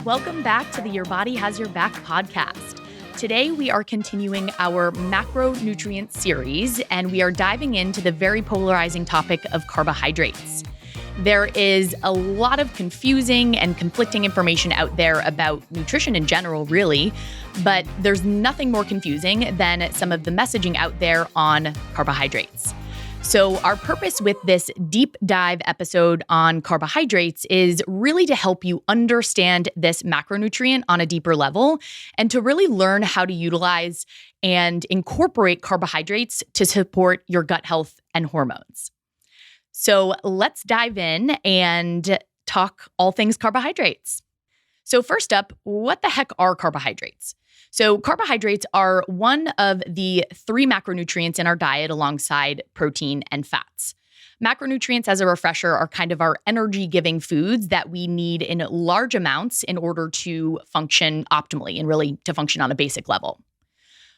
Welcome back to the Your Body Has Your Back podcast. Today, we are continuing our macronutrient series, and we are diving into the very polarizing topic of carbohydrates. There is a lot of confusing and conflicting information out there about nutrition in general, really, but there's nothing more confusing than some of the messaging out there on carbohydrates. So our purpose with this deep dive episode on carbohydrates is really to help you understand this macronutrient on a deeper level and to really learn how to utilize and incorporate carbohydrates to support your gut health and hormones. So let's dive in and talk all things carbohydrates. So first up, what the heck are carbohydrates? So carbohydrates are one of the three macronutrients in our diet alongside protein and fats. Macronutrients, as a refresher, are kind of our energy-giving foods that we need in large amounts in order to function optimally and really to function on a basic level.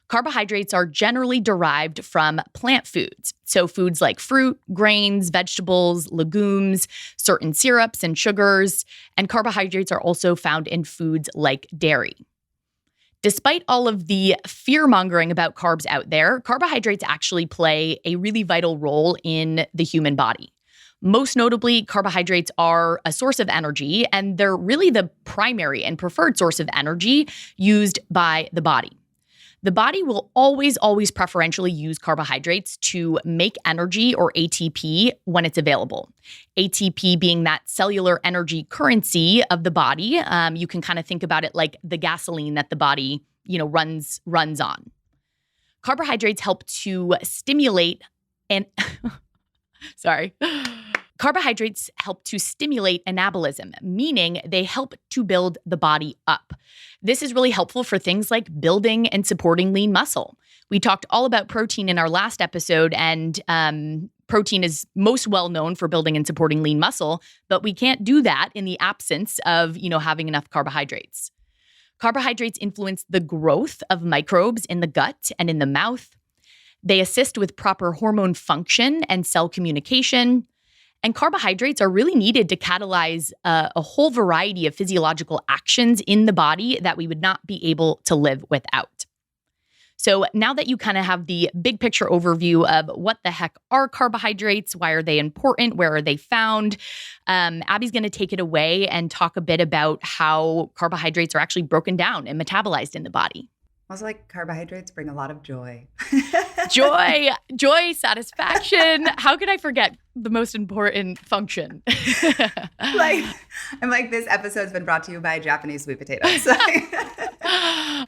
Carbohydrates are generally derived from plant foods. So foods like fruit, grains, vegetables, legumes, certain syrups and sugars, and carbohydrates are also found in foods like dairy. Despite all of the fear-mongering about carbs out there, carbohydrates actually play a really vital role in the human body. Most notably, carbohydrates are a source of energy, and they're really the primary and preferred source of energy used by the body. The body will always preferentially use carbohydrates to make energy, or ATP, when it's available. ATP being that cellular energy currency of the body. You can kind of think about it like the gasoline that the body, runs on. Carbohydrates help to stimulate Carbohydrates help to stimulate anabolism, meaning they help to build the body up. This is really helpful for things like building and supporting lean muscle. We talked all about protein in our last episode, and protein is most well known for building and supporting lean muscle, but we can't do that in the absence of, having enough carbohydrates. Carbohydrates influence the growth of microbes in the gut and in the mouth. They assist with proper hormone function and cell communication. And carbohydrates are really needed to catalyze a whole variety of physiological actions in the body that we would not be able to live without. So now that you kind of have the big picture overview of what the heck are carbohydrates, why are they important, where are they found, Abby's going to take it away and talk a bit about how carbohydrates are actually broken down and metabolized in the body. Also, carbohydrates bring a lot of joy. Joy, satisfaction. How could I forget the most important function? I'm like, this episode's been brought to you by Japanese sweet potatoes.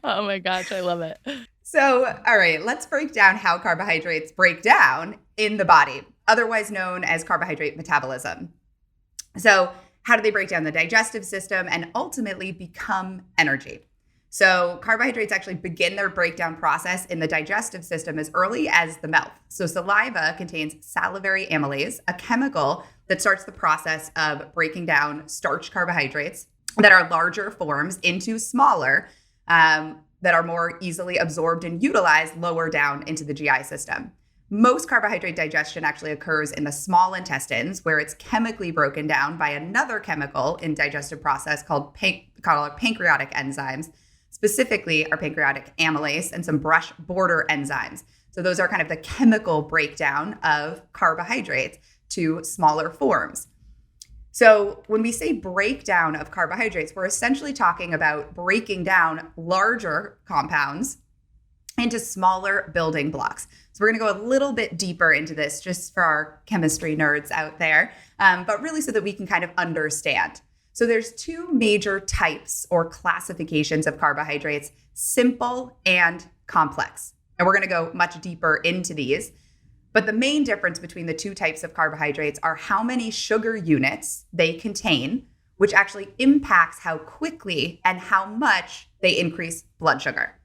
Oh my gosh, I love it. So, all right, let's break down how carbohydrates break down in the body, otherwise known as carbohydrate metabolism. So, how do they break down the digestive system and ultimately become energy? So carbohydrates actually begin their breakdown process in the digestive system as early as the mouth. So saliva contains salivary amylase, a chemical that starts the process of breaking down starch carbohydrates that are larger forms into smaller, that are more easily absorbed and utilized lower down into the GI system. Most carbohydrate digestion actually occurs in the small intestines, where it's chemically broken down by another chemical in digestive process called pancreatic enzymes. Specifically, our pancreatic amylase and some brush border enzymes. So those are kind of the chemical breakdown of carbohydrates to smaller forms. So when we say breakdown of carbohydrates, we're essentially talking about breaking down larger compounds into smaller building blocks. So we're going to go a little bit deeper into this just for our chemistry nerds out there, but really so that we can kind of understand. So there's two major types or classifications of carbohydrates, simple and complex. And we're going to go much deeper into these. But the main difference between the two types of carbohydrates are how many sugar units they contain, which actually impacts how quickly and how much they increase blood sugar.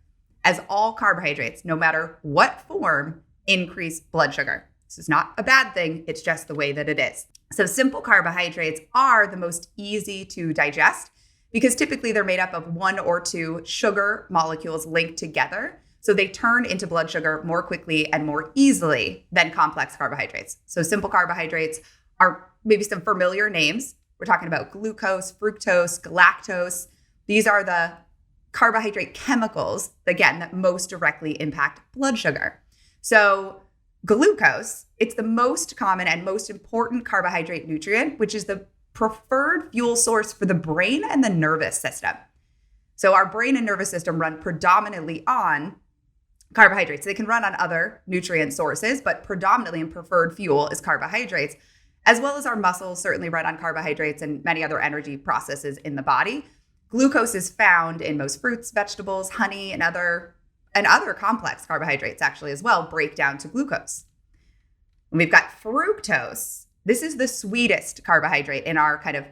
As all carbohydrates, no matter what form, increase blood sugar. This is not a bad thing. It's just the way that it is. So simple carbohydrates are the most easy to digest because typically they're made up of one or two sugar molecules linked together. So they turn into blood sugar more quickly and more easily than complex carbohydrates. So simple carbohydrates are maybe some familiar names. We're talking about glucose, fructose, galactose, These are the carbohydrate chemicals, again, that most directly impact blood sugar. So glucose, it's the most common and most important carbohydrate nutrient, which is the preferred fuel source for the brain and the nervous system. So our brain and nervous system run predominantly on carbohydrates. They can run on other nutrient sources, but predominantly and preferred fuel is carbohydrates, as well as our muscles certainly run on carbohydrates and many other energy processes in the body. Glucose is found in most fruits, vegetables, honey, and other complex carbohydrates actually as well break down to glucose. And we've got fructose. This is the sweetest carbohydrate in our kind of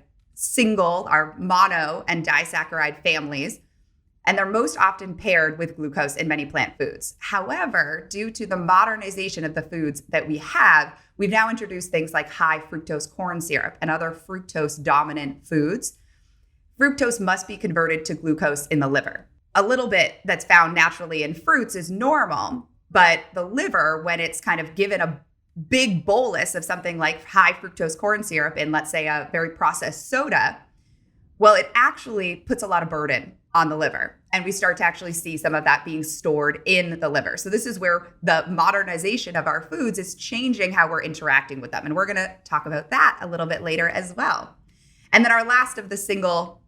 our mono and disaccharide families, and they're most often paired with glucose in many plant foods. However, due to the modernization of the foods that we have, we've now introduced things like high fructose corn syrup and other fructose dominant foods. Fructose must be converted to glucose in the liver. A little bit that's found naturally in fruits is normal, but the liver, when it's kind of given a big bolus of something like high fructose corn syrup in, let's say, a very processed soda, well, it actually puts a lot of burden on the liver. And we start to actually see some of that being stored in the liver. So this is where the modernization of our foods is changing how we're interacting with them. And we're going to talk about that a little bit later as well. And then our last of the single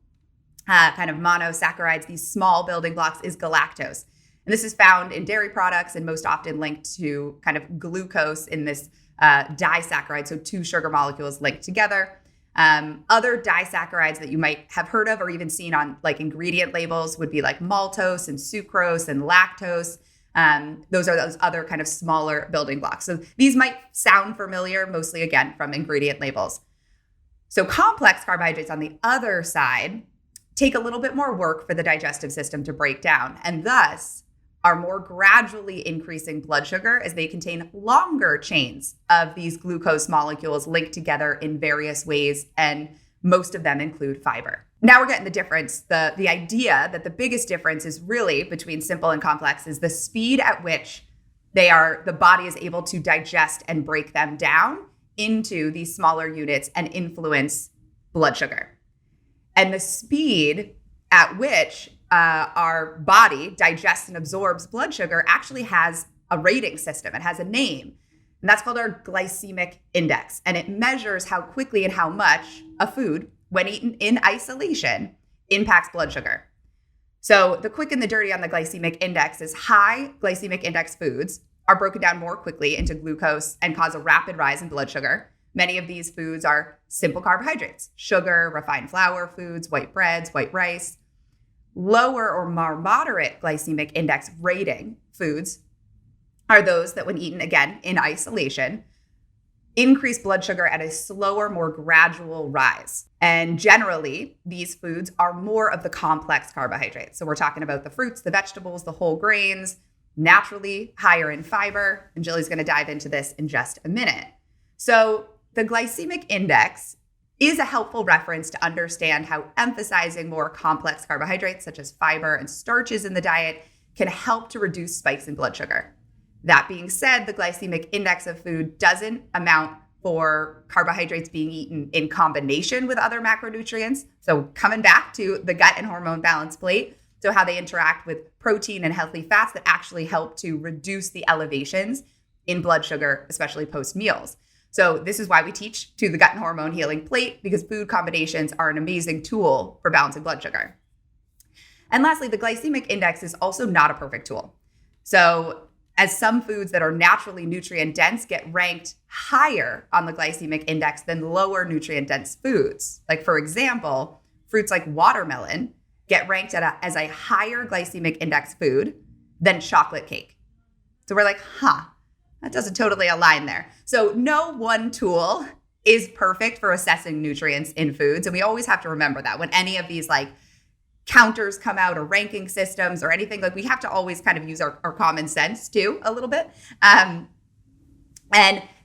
kind of monosaccharides, these small building blocks, is galactose. And this is found in dairy products and most often linked to kind of glucose in this disaccharide, so two sugar molecules linked together. Other disaccharides that you might have heard of or even seen on like ingredient labels would be like maltose and sucrose and lactose. Those are those other kind of smaller building blocks. So these might sound familiar, mostly again from ingredient labels. So complex carbohydrates on the other side take a little bit more work for the digestive system to break down, and thus are more gradually increasing blood sugar as they contain longer chains of these glucose molecules linked together in various ways, and most of them include fiber. Now we're getting the difference. The idea that the biggest difference is really between simple and complex is the speed at which the body is able to digest and break them down into these smaller units and influence blood sugar. And the speed at which our body digests and absorbs blood sugar actually has a rating system. It has a name, and that's called our glycemic index. And it measures how quickly and how much a food, when eaten in isolation, impacts blood sugar. So the quick and the dirty on the glycemic index is high glycemic index foods are broken down more quickly into glucose and cause a rapid rise in blood sugar. Many of these foods are simple carbohydrates, sugar, refined flour foods, white breads, white rice. Lower or more moderate glycemic index rating foods are those that, when eaten again in isolation, increase blood sugar at a slower, more gradual rise. And generally, these foods are more of the complex carbohydrates. So we're talking about the fruits, the vegetables, the whole grains, naturally higher in fiber. And Jilly's going to dive into this in just a minute. So the glycemic index is a helpful reference to understand how emphasizing more complex carbohydrates such as fiber and starches in the diet can help to reduce spikes in blood sugar. That being said, the glycemic index of food doesn't amount for carbohydrates being eaten in combination with other macronutrients. So coming back to the gut and hormone balance plate, so how they interact with protein and healthy fats that actually help to reduce the elevations in blood sugar, especially post meals. So this is why we teach to the gut and hormone healing plate, because food combinations are an amazing tool for balancing blood sugar. And lastly, the glycemic index is also not a perfect tool. So as some foods that are naturally nutrient dense get ranked higher on the glycemic index than lower nutrient dense foods. Like for example, fruits like watermelon get ranked as a higher glycemic index food than chocolate cake. So we're like, that doesn't totally align there. So no one tool is perfect for assessing nutrients in foods. And we always have to remember that when any of these like counters come out or ranking systems or anything, like we have to always kind of use our common sense too a little bit. And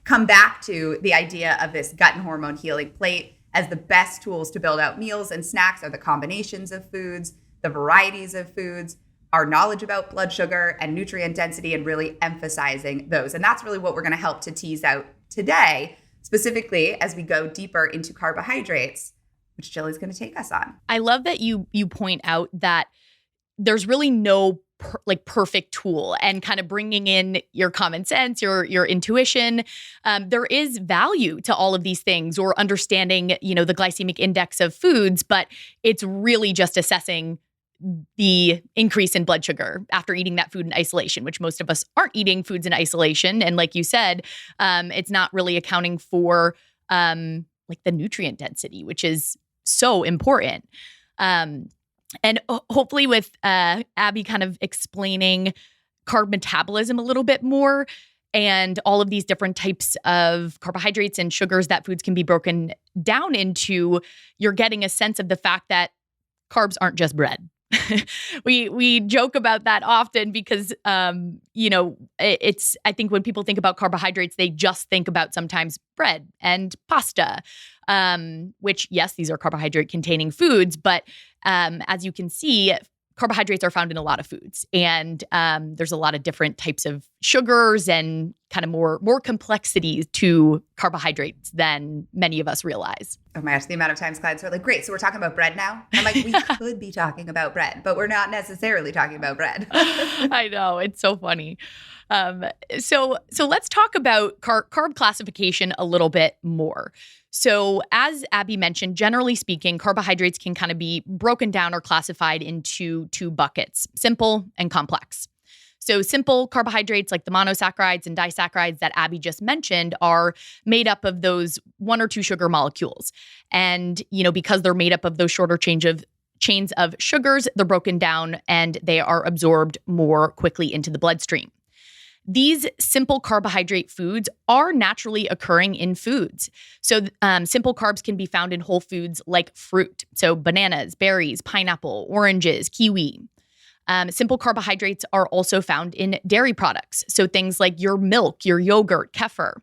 come back to the idea of this gut and hormone healing plate as the best tools to build out meals and snacks are the combinations of foods, the varieties of foods, our knowledge about blood sugar and nutrient density, and really emphasizing those. And that's really what we're going to help to tease out today, specifically as we go deeper into carbohydrates, which Jilly's going to take us on. I love that you point out that there's really no perfect tool, and kind of bringing in your common sense, your intuition. There is value to all of these things, or understanding, the glycemic index of foods, but it's really just assessing the increase in blood sugar after eating that food in isolation, which most of us aren't eating foods in isolation. And like you said, it's not really accounting for the nutrient density, which is so important. And hopefully with Abby kind of explaining carb metabolism a little bit more, and all of these different types of carbohydrates and sugars that foods can be broken down into, you're getting a sense of the fact that carbs aren't just bread. We joke about that often because, it's, I think when people think about carbohydrates, they just think about sometimes bread and pasta, which, yes, these are carbohydrate containing foods, but as you can see, carbohydrates are found in a lot of foods, and there's a lot of different types of sugars and kind of more complexities to carbohydrates than many of us realize. Oh my gosh, the amount of times clients are like, great, so we're talking about bread now? I'm like, we could be talking about bread, but we're not necessarily talking about bread. I know, it's so funny. So let's talk about carb classification a little bit more. So as Abby mentioned, generally speaking, carbohydrates can kind of be broken down or classified into two buckets: simple and complex. So simple carbohydrates, like the monosaccharides and disaccharides that Abby just mentioned, are made up of those one or two sugar molecules. And, because they're made up of those shorter chains of sugars, they're broken down and they are absorbed more quickly into the bloodstream. These simple carbohydrate foods are naturally occurring in foods. So simple carbs can be found in whole foods like fruit. So bananas, berries, pineapple, oranges, kiwi. Simple carbohydrates are also found in dairy products. So things like your milk, your yogurt, kefir.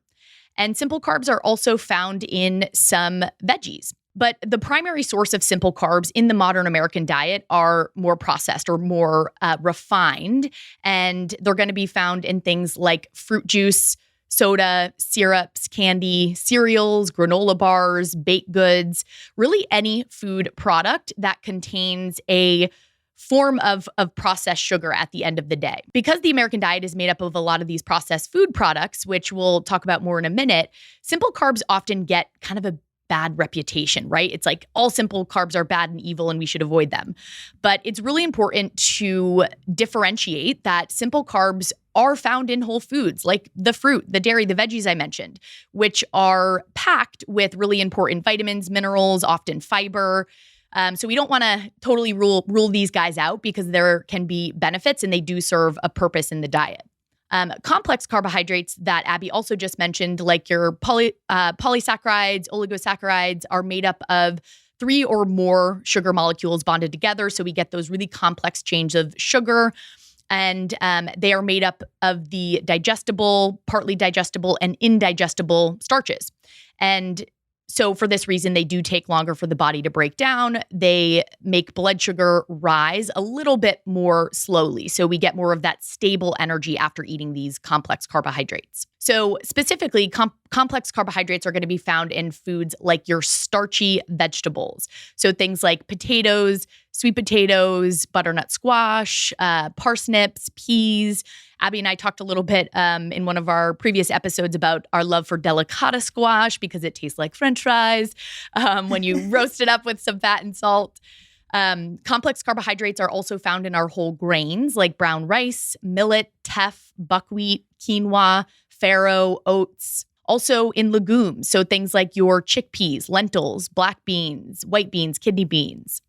And simple carbs are also found in some veggies. But the primary source of simple carbs in the modern American diet are more processed or more refined, and they're going to be found in things like fruit juice, soda, syrups, candy, cereals, granola bars, baked goods, really any food product that contains a form of processed sugar at the end of the day. Because the American diet is made up of a lot of these processed food products, which we'll talk about more in a minute, simple carbs often get kind of a bad reputation, right? It's like all simple carbs are bad and evil and we should avoid them. But it's really important to differentiate that simple carbs are found in whole foods like the fruit, the dairy, the veggies I mentioned, which are packed with really important vitamins, minerals, often fiber. So we don't want to totally rule these guys out, because there can be benefits and they do serve a purpose in the diet. Complex carbohydrates that Abby also just mentioned, like your polysaccharides, oligosaccharides, are made up of 3 or more sugar molecules bonded together. So we get those really complex chains of sugar. And they are made up of the digestible, partly digestible, and indigestible starches. And so for this reason, they do take longer for the body to break down. They make blood sugar rise a little bit more slowly. So we get more of that stable energy after eating these complex carbohydrates. So specifically, complex carbohydrates are going to be found in foods like your starchy vegetables. So things like potatoes, sweet potatoes, butternut squash, parsnips, peas. Abby and I talked a little bit in one of our previous episodes about our love for delicata squash, because it tastes like French fries when you roast it up with some fat and salt. Complex carbohydrates are also found in our whole grains like brown rice, millet, teff, buckwheat, quinoa, farro, oats. Also in legumes, so things like your chickpeas, lentils, black beans, white beans, kidney beans.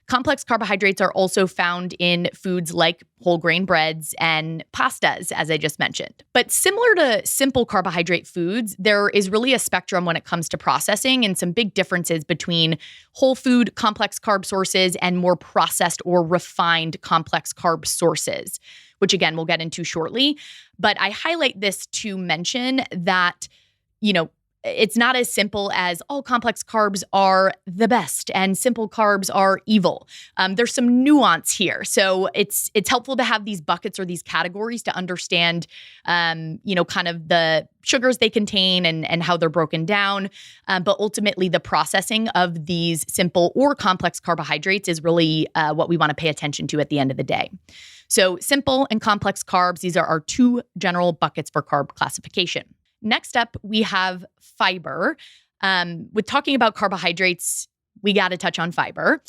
Complex carbohydrates are also found in foods like whole grain breads and pastas, as I just mentioned. But similar to simple carbohydrate foods, there is really a spectrum when it comes to processing, and some big differences between whole food complex carb sources and more processed or refined complex carb sources, which again, we'll get into shortly. But I highlight this to mention that, it's not as simple as, oh, complex carbs are the best and simple carbs are evil. There's some nuance here. So it's helpful to have these buckets or these categories to understand, kind of the sugars they contain and how they're broken down. But ultimately, the processing of these simple or complex carbohydrates is really what we want to pay attention to at the end of the day. So simple and complex carbs, these are our two general buckets for carb classification. Next up, we have fiber. With talking about carbohydrates, we got to touch on fiber.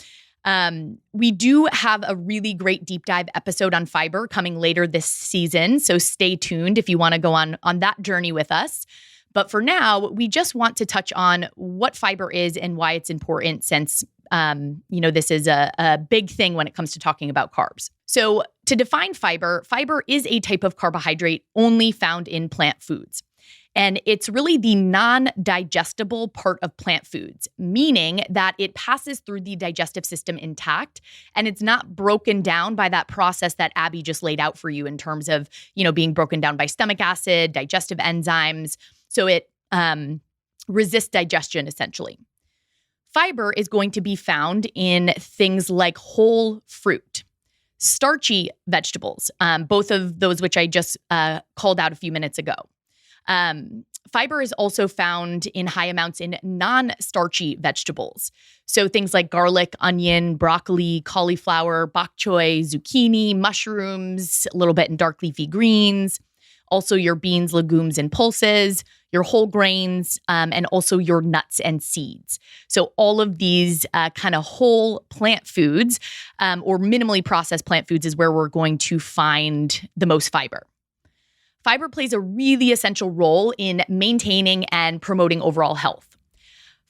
We do have a really great deep dive episode on fiber coming later this season, so stay tuned if you want to go on that journey with us. But for now, we just want to touch on what fiber is and why it's important since, this is a big thing when it comes to talking about carbs. So to define fiber is a type of carbohydrate only found in plant foods. And it's really the non-digestible part of plant foods, meaning that it passes through the digestive system intact and it's not broken down by that process that Abby just laid out for you in terms of, being broken down by stomach acid, digestive enzymes. So it resists digestion essentially. Fiber is going to be found in things like whole fruit, starchy vegetables, both of those which I just called out a few minutes ago. Fiber is also found in high amounts in non-starchy vegetables. So things like garlic, onion, broccoli, cauliflower, bok choy, zucchini, mushrooms, a little bit in dark leafy greens, also your beans, legumes, and pulses, your whole grains, and also your nuts and seeds. So all of these kind of whole plant foods or minimally processed plant foods is where we're going to find the most fiber. Fiber plays a really essential role in maintaining and promoting overall health.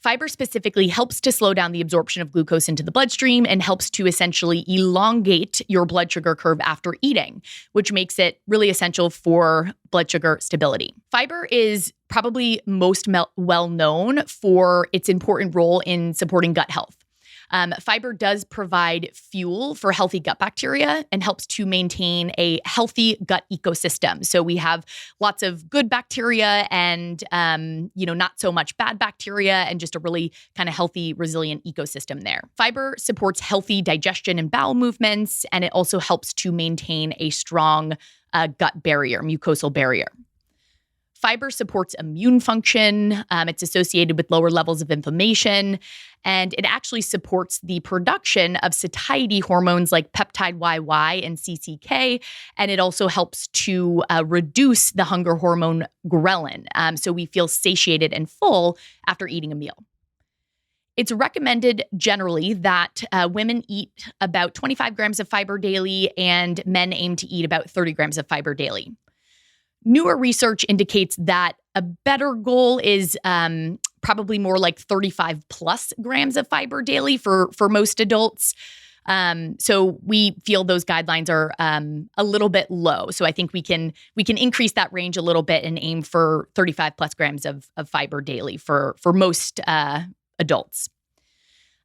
Fiber specifically helps to slow down the absorption of glucose into the bloodstream and helps to essentially elongate your blood sugar curve after eating, which makes it really essential for blood sugar stability. Fiber is probably most well known for its important role in supporting gut health. Fiber does provide fuel for healthy gut bacteria and helps to maintain a healthy gut ecosystem. So we have lots of good bacteria and, not so much bad bacteria and just a really kind of healthy, resilient ecosystem there. Fiber supports healthy digestion and bowel movements, and it also helps to maintain a strong gut barrier, mucosal barrier. Fiber supports immune function. It's associated with lower levels of inflammation, and it actually supports the production of satiety hormones like peptide YY and CCK, and it also helps to reduce the hunger hormone ghrelin, so we feel satiated and full after eating a meal. It's recommended generally that women eat about 25 grams of fiber daily, and men aim to eat about 30 grams of fiber daily. Newer research indicates that a better goal is probably more like 35 plus grams of fiber daily for most adults. So we feel those guidelines are a little bit low. So I think we can increase that range a little bit and aim for 35 plus grams of fiber daily for most adults.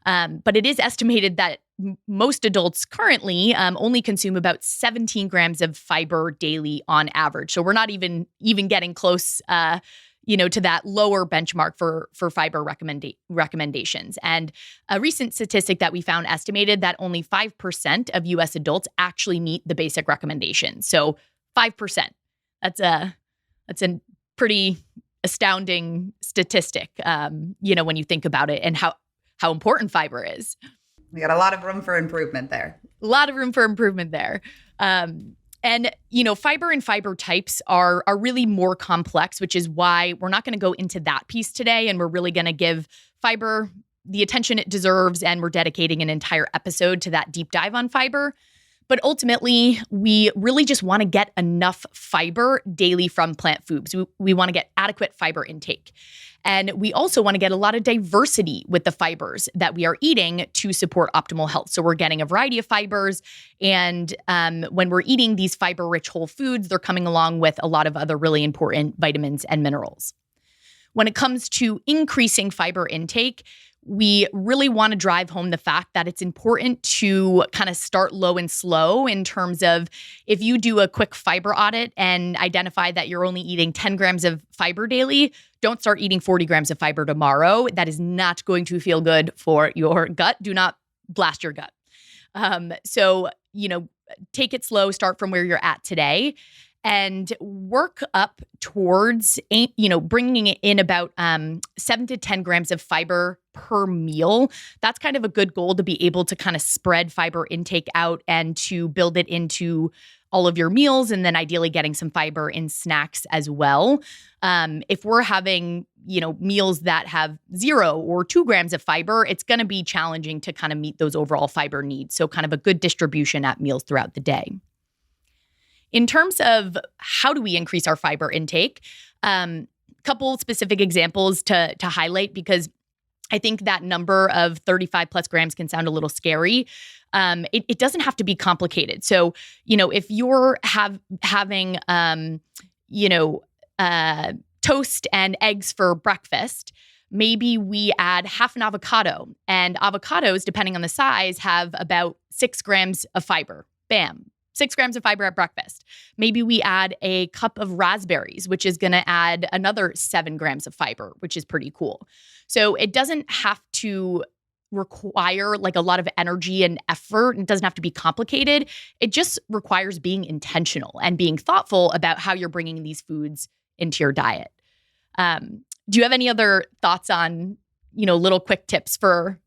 But it is estimated that most adults currently only consume about 17 grams of fiber daily on average. So we're not even getting close, to that lower benchmark for fiber recommendations. And a recent statistic that we found estimated that only 5% of U.S. adults actually meet the basic recommendations. So 5%. That's a pretty astounding statistic, when you think about it and how important fiber is. We got a lot of room for improvement there. And fiber and fiber types are really more complex, which is why we're not going to go into that piece today. And we're really going to give fiber the attention it deserves. And we're dedicating an entire episode to that deep dive on fiber. But ultimately, we really just want to get enough fiber daily from plant foods. We want to get adequate fiber intake. And we also want to get a lot of diversity with the fibers that we are eating to support optimal health. So we're getting a variety of fibers. And when we're eating these fiber-rich whole foods, they're coming along with a lot of other really important vitamins and minerals. When it comes to increasing fiber intake, we really want to drive home the fact that it's important to kind of start low and slow in terms of if you do a quick fiber audit and identify that you're only eating 10 grams of fiber daily, don't start eating 40 grams of fiber tomorrow. That is not going to feel good for your gut. Do not blast your gut. So, take it slow, start from where you're at today and work up towards, bringing in about 7 to 10 grams of fiber per meal. That's kind of a good goal to be able to kind of spread fiber intake out and to build it into all of your meals, and then ideally getting some fiber in snacks as well. If we're having, meals that have 0 or 2 grams of fiber, it's going to be challenging to kind of meet those overall fiber needs. So kind of a good distribution at meals throughout the day. In terms of how do we increase our fiber intake, couple specific examples to highlight, because I think that number of 35 plus grams can sound a little scary. It doesn't have to be complicated. So, if you're having, toast and eggs for breakfast, maybe we add half an avocado. And avocados, depending on the size, have about 6 grams of fiber. Bam. 6 grams of fiber at breakfast. Maybe we add a cup of raspberries, which is going to add another 7 grams of fiber, which is pretty cool. So it doesn't have to require like a lot of energy and effort. It doesn't have to be complicated. It just requires being intentional and being thoughtful about how you're bringing these foods into your diet. Do you have any other thoughts on, little quick tips for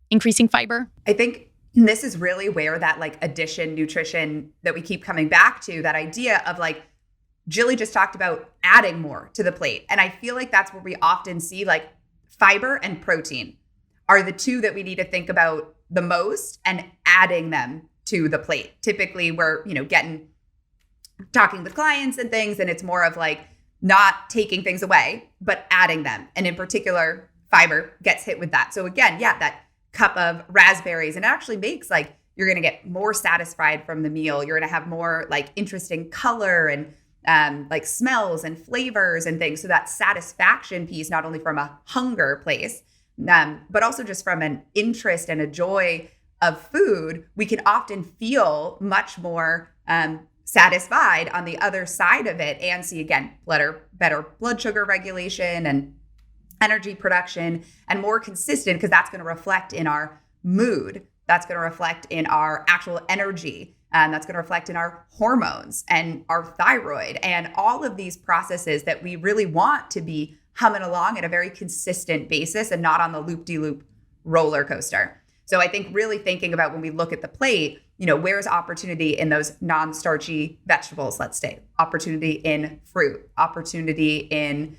increasing fiber? I think this is really where that like addition nutrition that we keep coming back to, that idea of like Jilly just talked about adding more to the plate. And I feel like that's where we often see like fiber and protein are the two that we need to think about the most and adding them to the plate. Typically we're, talking with clients and things, and it's more of like not taking things away, but adding them. And in particular, fiber gets hit with that. So again, that cup of raspberries, and it actually makes like you're going to get more satisfied from the meal. You're going to have more like interesting color and like smells and flavors and things. So that satisfaction piece, not only from a hunger place, but also just from an interest and a joy of food, we can often feel much more satisfied on the other side of it and see, again, better blood sugar regulation and energy production, and more consistent, because that's going to reflect in our mood. That's going to reflect in our actual energy. That's going to reflect in our hormones and our thyroid and all of these processes that we really want to be humming along at a very consistent basis and not on the loop-de-loop roller coaster. So I think really thinking about when we look at the plate, where's opportunity in those non-starchy vegetables, let's say, opportunity in fruit, opportunity in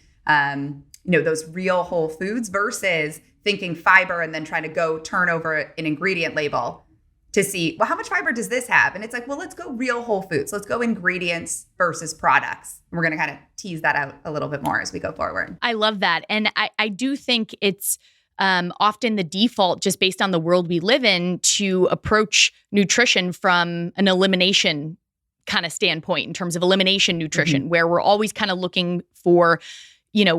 those real whole foods, versus thinking fiber and then trying to go turn over an ingredient label to see, well, how much fiber does this have? And it's like, well, let's go real whole foods. Let's go ingredients versus products. And we're going to kind of tease that out a little bit more as we go forward. I love that. And I do think it's often the default, just based on the world we live in, to approach nutrition from an elimination kind of standpoint, in terms of elimination nutrition, where we're always kind of looking for,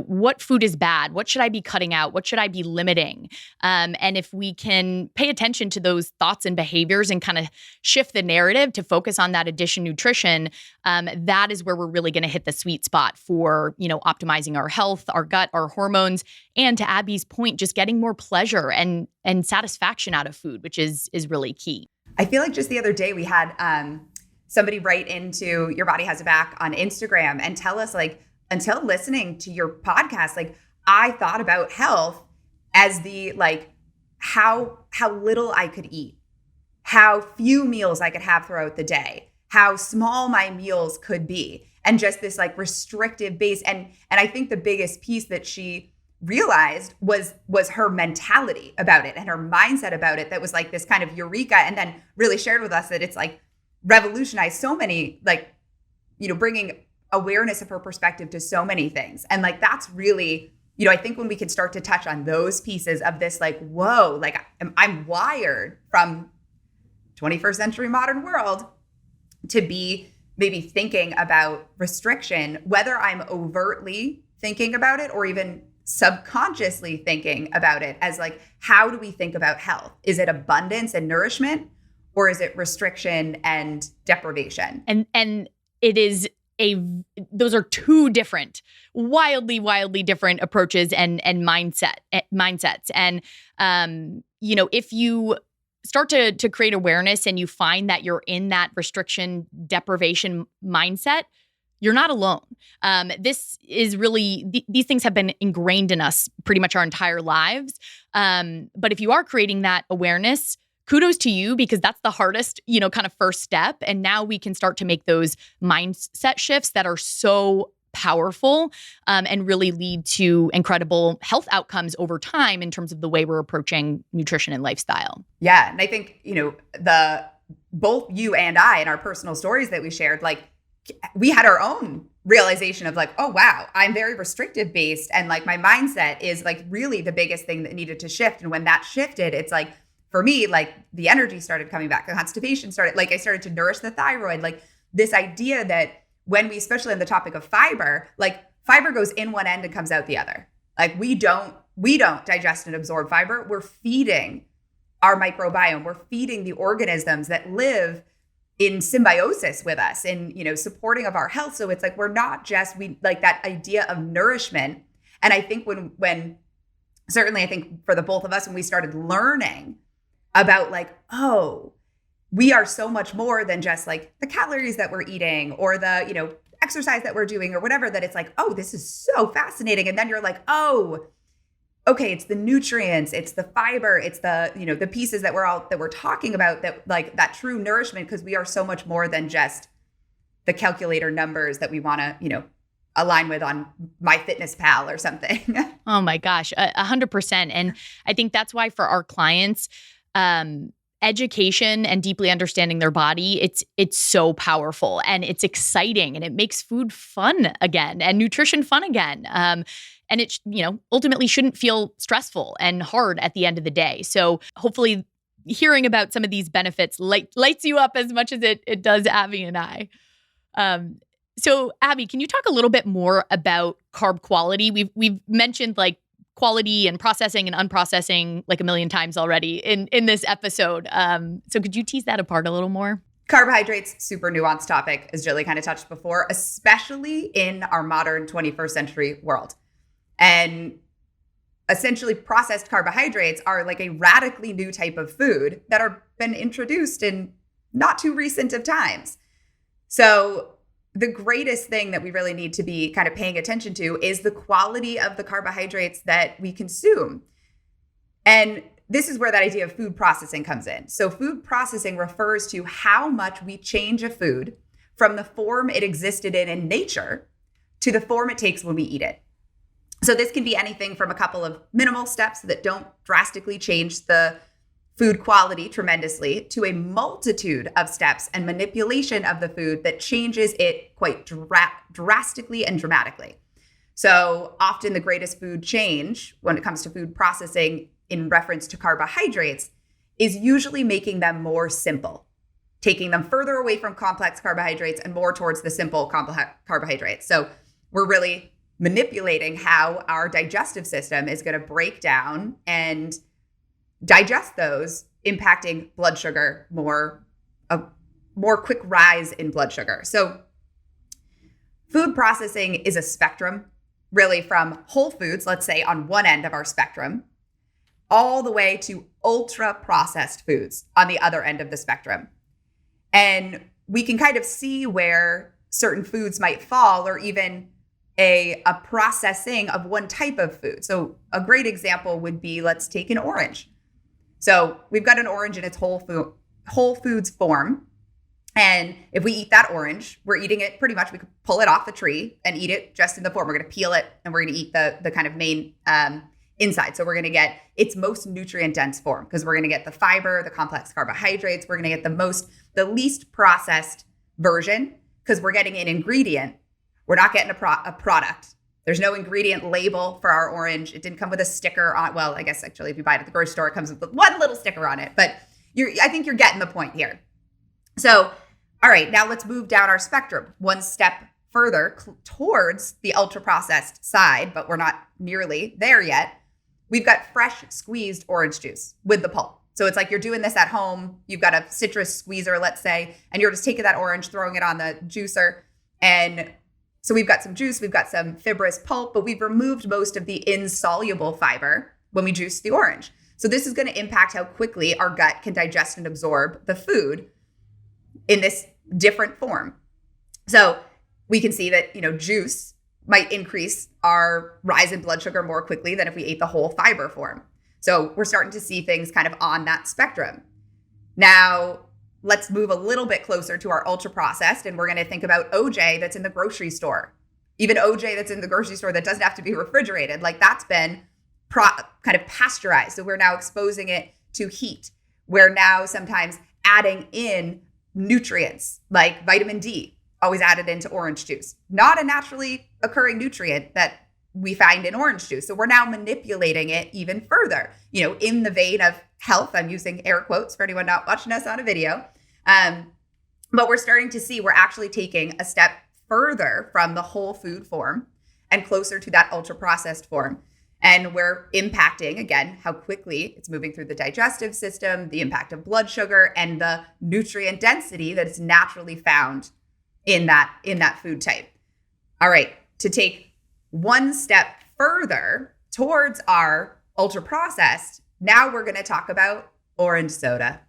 what food is bad? What should I be cutting out? What should I be limiting? And if we can pay attention to those thoughts and behaviors and kind of shift the narrative to focus on that addition nutrition, that is where we're really going to hit the sweet spot for, optimizing our health, our gut, our hormones, and to Abby's point, just getting more pleasure and satisfaction out of food, which is really key. I feel like just the other day we had somebody write into Your Body Has a Back on Instagram and tell us, like, until listening to your podcast, like, I thought about health as the, like, how little I could eat, how few meals I could have throughout the day, how small my meals could be, and just this like restrictive base. And I think the biggest piece that she realized was her mentality about it and her mindset about it, that was like this kind of eureka, and then really shared with us that it's like revolutionized so many, like, bringing awareness of her perspective to so many things. And like, that's really, I think when we can start to touch on those pieces of this, like, whoa, like I'm wired from 21st century modern world to be maybe thinking about restriction, whether I'm overtly thinking about it or even subconsciously thinking about it as like, how do we think about health? Is it abundance and nourishment, or is it restriction and deprivation? And it is those are two different, wildly different approaches and mindsets. And if you start to create awareness and you find that you're in that restriction deprivation mindset, you're not alone. This is really, these things have been ingrained in us pretty much our entire lives. But if you are creating that awareness, kudos to you, because that's the hardest, kind of first step. And now we can start to make those mindset shifts that are so powerful and really lead to incredible health outcomes over time in terms of the way we're approaching nutrition and lifestyle. Yeah. And I think, both you and I in our personal stories that we shared, like we had our own realization of like, oh, wow, I'm very restrictive based. And like my mindset is like really the biggest thing that needed to shift. And when that shifted, it's like, for me, like the energy started coming back, the constipation started, like I started to nourish the thyroid, like this idea that when we, especially on the topic of fiber, like fiber goes in one end and comes out the other. Like we don't digest and absorb fiber. We're feeding our microbiome. We're feeding the organisms that live in symbiosis with us and, supporting of our health. So it's like, we're not just, we like that idea of nourishment. And I think when certainly I think for the both of us, when we started learning about like, oh, we are so much more than just like the calories that we're eating or the, exercise that we're doing or whatever, that it's like, oh, this is so fascinating. And then you're like, oh, okay, it's the nutrients, it's the fiber, it's the, the pieces that we're talking about, that like that true nourishment, because we are so much more than just the calculator numbers that we want to, align with on MyFitnessPal or something. Oh my gosh, 100%. And I think that's why for our clients, education and deeply understanding their body, it's so powerful and it's exciting and it makes food fun again and nutrition fun again. And it, ultimately shouldn't feel stressful and hard at the end of the day. So hopefully hearing about some of these benefits lights you up as much as it does Abby and I. So Abby, can you talk a little bit more about carb quality? We've mentioned like quality and processing and unprocessing like a million times already in this episode. So could you tease that apart a little more? Carbohydrates, super nuanced topic, as Jilly kind of touched before, especially in our modern 21st century world. And essentially processed carbohydrates are like a radically new type of food that are been introduced in not too recent of times. So the greatest thing that we really need to be kind of paying attention to is the quality of the carbohydrates that we consume. And this is where that idea of food processing comes in. So food processing refers to how much we change a food from the form it existed in nature to the form it takes when we eat it. So this can be anything from a couple of minimal steps that don't drastically change the food quality tremendously to a multitude of steps and manipulation of the food that changes it quite drastically and dramatically. So often the greatest food change when it comes to food processing in reference to carbohydrates is usually making them more simple, taking them further away from complex carbohydrates and more towards the simple carbohydrates. So we're really manipulating how our digestive system is going to break down and digest those, impacting blood sugar a more quick rise in blood sugar. So food processing is a spectrum, really from whole foods, let's say on one end of our spectrum, all the way to ultra processed foods on the other end of the spectrum. And we can kind of see where certain foods might fall, or even a processing of one type of food. So a great example would be, let's take an orange. So we've got an orange in its whole foods form. And if we eat that orange, we're eating it pretty much, we could pull it off the tree and eat it just in the form. We're going to peel it and we're going to eat the kind of main inside. So we're going to get its most nutrient dense form, because we're going to get the fiber, the complex carbohydrates. We're going to get the least processed version, because we're getting an ingredient. We're not getting a product. There's no ingredient label for our orange. It didn't come with a sticker on. Well, I guess actually if you buy it at the grocery store, it comes with one little sticker on it. But I think you're getting the point here. So, all right, now let's move down our spectrum one step further towards the ultra processed side, but we're not nearly there yet. We've got fresh squeezed orange juice with the pulp. So it's like you're doing this at home. You've got a citrus squeezer, let's say, and you're just taking that orange, throwing it on the juicer, And so we've got some juice, we've got some fibrous pulp, but we've removed most of the insoluble fiber when we juice the orange. So this is going to impact how quickly our gut can digest and absorb the food in this different form. So we can see that, juice might increase our rise in blood sugar more quickly than if we ate the whole fiber form. So we're starting to see things kind of on that spectrum. Now, let's move a little bit closer to our ultra processed, and we're going to think about OJ that's in the grocery store. Even OJ that's in the grocery store that doesn't have to be refrigerated, like that's been kind of pasteurized. So we're now exposing it to heat. We're now sometimes adding in nutrients like vitamin D, always added into orange juice. Not a naturally occurring nutrient that we find in orange juice. So we're now manipulating it even further, in the vein of health. I'm using air quotes for anyone not watching us on a video. But we're starting to see we're actually taking a step further from the whole food form and closer to that ultra processed form. And we're impacting, again, how quickly it's moving through the digestive system, the impact of blood sugar, and the nutrient density that is naturally found in that food type. All right, to take one step further towards our ultra processed, now we're going to talk about orange soda.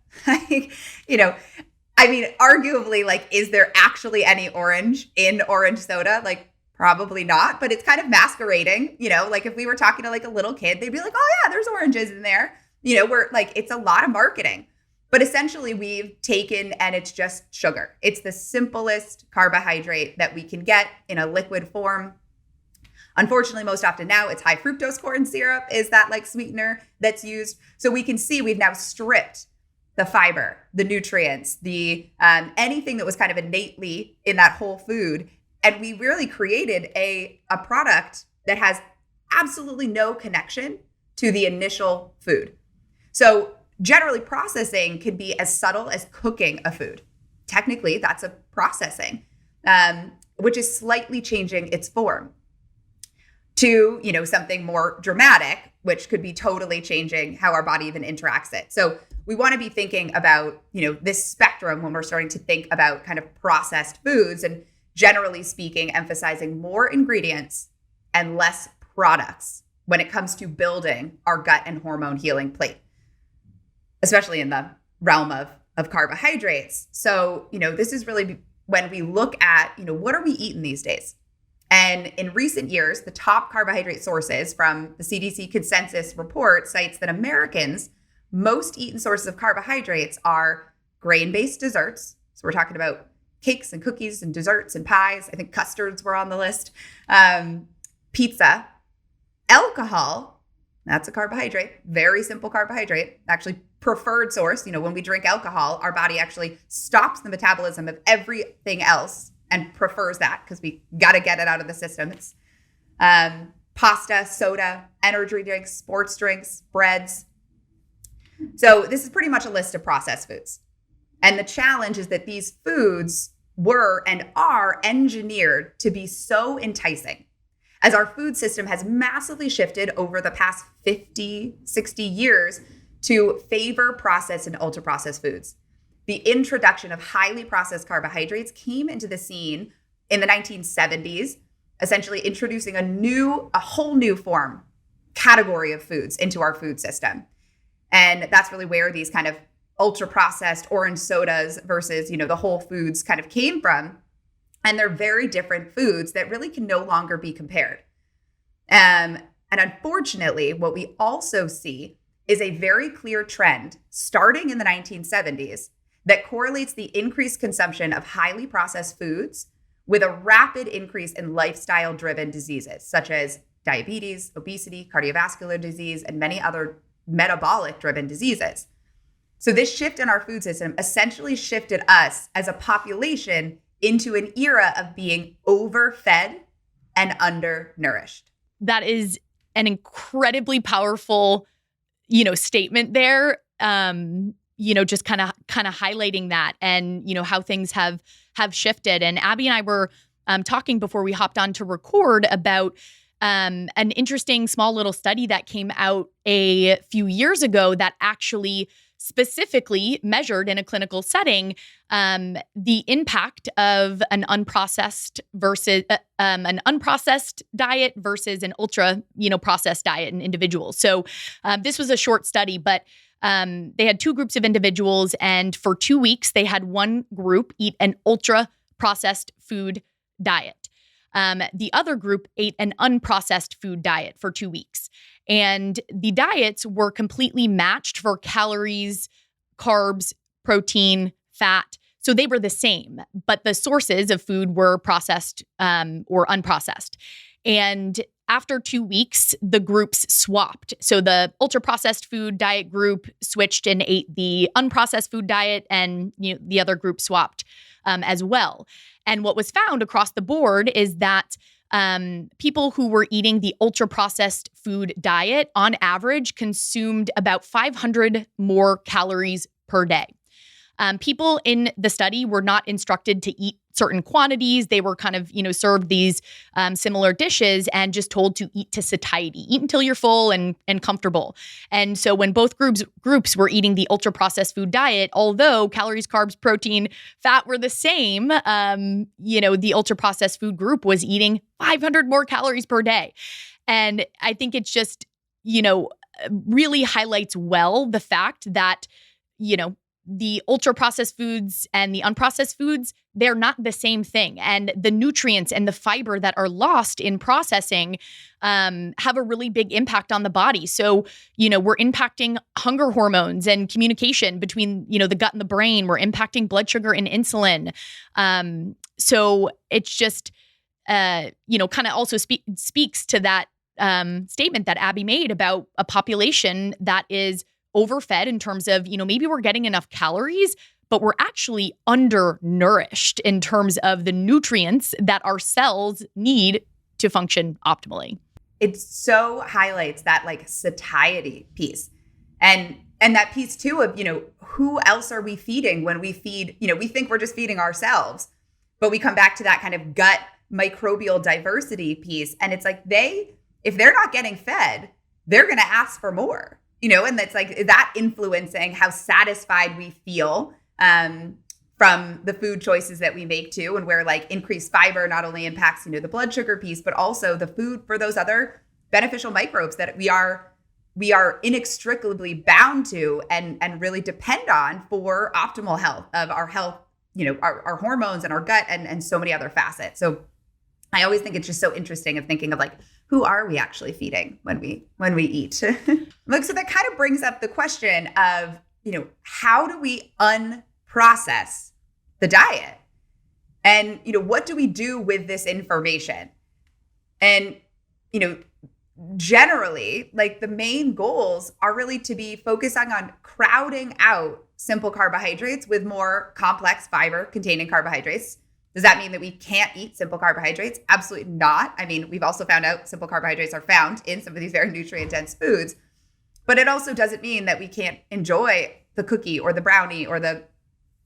Arguably, is there actually any orange in orange soda? Probably not, but it's kind of masquerading, if we were talking to a little kid, they'd be like, oh yeah, there's oranges in there. It's a lot of marketing, but essentially we've taken, and it's just sugar. It's the simplest carbohydrate that we can get in a liquid form. Unfortunately, most often now it's high fructose corn syrup is that sweetener that's used. So we can see we've now stripped the fiber, the nutrients, the anything that was kind of innately in that whole food. And we really created a product that has absolutely no connection to the initial food. So generally processing can be as subtle as cooking a food. Technically, that's a processing, which is slightly changing its form to, something more dramatic, which could be totally changing how our body even interacts it. So we want to be thinking about, this spectrum when we're starting to think about kind of processed foods, and generally speaking, emphasizing more ingredients and less products when it comes to building our gut and hormone healing plate, especially in the realm of carbohydrates. So, this is really when we look at, what are we eating these days? And in recent years, the top carbohydrate sources from the CDC consensus report cites that Americans' most eaten sources of carbohydrates are grain-based desserts. So we're talking about cakes and cookies and desserts and pies. I think custards were on the list. Pizza, alcohol, that's a carbohydrate, very simple carbohydrate, actually preferred source. When we drink alcohol, our body actually stops the metabolism of everything else and prefers that because we got to get it out of the system. It's pasta, soda, energy drinks, sports drinks, breads. So this is pretty much a list of processed foods. And the challenge is that these foods were and are engineered to be so enticing, as our food system has massively shifted over the past 50, 60 years to favor processed and ultra processed foods. The introduction of highly processed carbohydrates came into the scene in the 1970s, essentially introducing a whole new category of foods into our food system. And that's really where these kind of ultra processed orange sodas versus, the whole foods kind of came from. And they're very different foods that really can no longer be compared. And unfortunately, what we also see is a very clear trend starting in the 1970s that correlates the increased consumption of highly processed foods with a rapid increase in lifestyle-driven diseases, such as diabetes, obesity, cardiovascular disease, and many other metabolic-driven diseases. So this shift in our food system essentially shifted us as a population into an era of being overfed and undernourished. That is an incredibly powerful, statement there. Just kind of highlighting that and, how things have shifted. And Abby and I were talking before we hopped on to record about an interesting small little study that came out a few years ago that actually specifically measured in a clinical setting the impact of an unprocessed diet versus an ultra, processed diet in individuals. So this was a short study, but they had two groups of individuals, and for 2 weeks, they had one group eat an ultra processed food diet. The other group ate an unprocessed food diet for 2 weeks. And the diets were completely matched for calories, carbs, protein, fat. So they were the same, but the sources of food were processed or unprocessed. And after 2 weeks, the groups swapped. So the ultra-processed food diet group switched and ate the unprocessed food diet, and the other group swapped as well. And what was found across the board is that people who were eating the ultra-processed food diet, on average, consumed about 500 more calories per day. People in the study were not instructed to eat certain quantities. They were kind of, served these similar dishes and just told to eat to satiety, eat until you're full and comfortable. And so when both groups were eating the ultra-processed food diet, although calories, carbs, protein, fat were the same, the ultra-processed food group was eating 500 more calories per day. And I think it's just, really highlights well the fact that, the ultra-processed foods and the unprocessed foods, they're not the same thing. And the nutrients and the fiber that are lost in processing have a really big impact on the body. So, we're impacting hunger hormones and communication between, the gut and the brain. We're impacting blood sugar and insulin. So it's just, kind of also speaks to that statement that Abby made about a population that is overfed in terms of, maybe we're getting enough calories, but we're actually undernourished in terms of the nutrients that our cells need to function optimally. It so highlights that satiety piece. And that piece too of, who else are we feeding when we feed, we think we're just feeding ourselves, but we come back to that kind of gut microbial diversity piece. And it's if they're not getting fed, they're going to ask for more. And that's that influencing how satisfied we feel from the food choices that we make too, and where increased fiber not only impacts, the blood sugar piece, but also the food for those other beneficial microbes that we are inextricably bound to and really depend on for optimal health of our health, our hormones and our gut and so many other facets. So I always think it's just so interesting of thinking of who are we actually feeding when we eat? So that kind of brings up the question of, how do we unprocess the diet? And, what do we do with this information? And, generally, the main goals are really to be focusing on crowding out simple carbohydrates with more complex fiber containing carbohydrates. Does that mean that we can't eat simple carbohydrates? Absolutely not. I mean, we've also found out simple carbohydrates are found in some of these very nutrient-dense foods, but it also doesn't mean that we can't enjoy the cookie or the brownie or the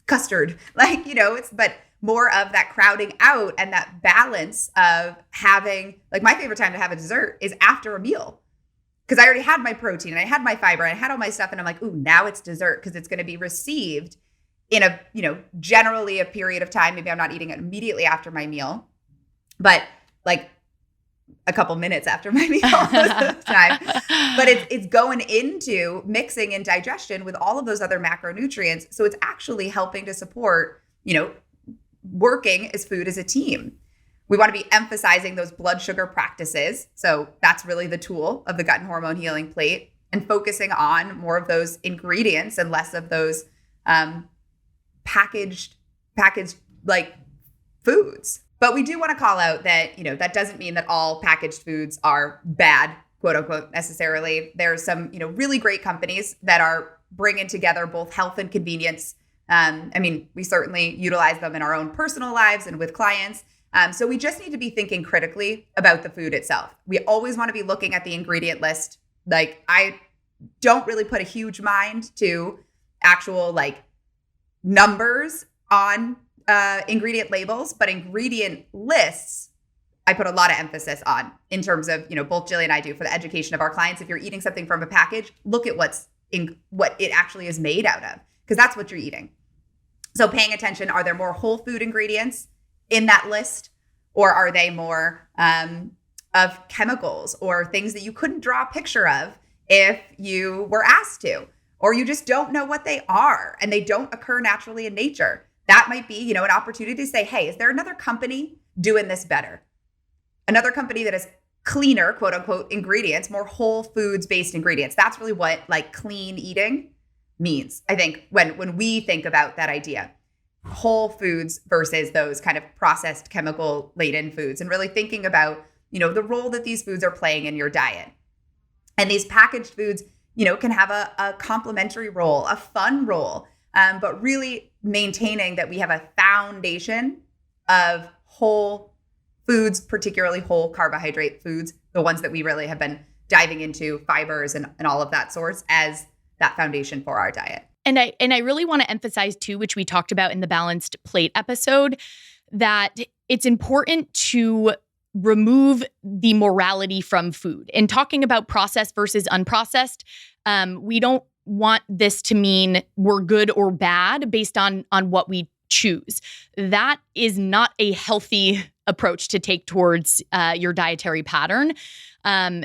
custard. But more of that crowding out and that balance of having, my favorite time to have a dessert is after a meal. Because I already had my protein and I had my fiber and I had all my stuff and I'm ooh, now it's dessert because it's going to be received in a, generally a period of time. Maybe I'm not eating it immediately after my meal, but a couple minutes after my meal most of the time. But it's going into mixing and digestion with all of those other macronutrients. So it's actually helping to support, working as food as a team. We want to be emphasizing those blood sugar practices. So that's really the tool of the gut and hormone healing plate, and focusing on more of those ingredients and less of those packaged foods. But we do want to call out that, that doesn't mean that all packaged foods are bad, quote unquote, necessarily. There's some, really great companies that are bringing together both health and convenience. We certainly utilize them in our own personal lives and with clients. So we just need to be thinking critically about the food itself. We always want to be looking at the ingredient list. I don't really put a huge mind to actual numbers on ingredient labels, but ingredient lists, I put a lot of emphasis on in terms of, both Jillian and I do for the education of our clients. If you're eating something from a package, look at what's what it actually is made out of, because that's what you're eating. So paying attention, are there more whole food ingredients in that list, or are they more of chemicals or things that you couldn't draw a picture of if you were asked to, or you just don't know what they are and they don't occur naturally in nature? That might be, an opportunity to say, hey, is there another company doing this better? Another company that has cleaner, quote unquote, ingredients, more whole foods based ingredients. That's really what like clean eating means. I think when we think about that idea, whole foods versus those kind of processed chemical laden foods, and really thinking about, the role that these foods are playing in your diet. And these packaged foods, can have a complementary role, a fun role, but really maintaining that we have a foundation of whole foods, particularly whole carbohydrate foods, the ones that we really have been diving into, fibers and all of that sorts, as that foundation for our diet. And I really want to emphasize too, which we talked about in the Balanced Plate episode, that it's important to remove the morality from food. And talking about processed versus unprocessed, we don't want this to mean we're good or bad based on what we choose. That is not a healthy approach to take towards your dietary pattern.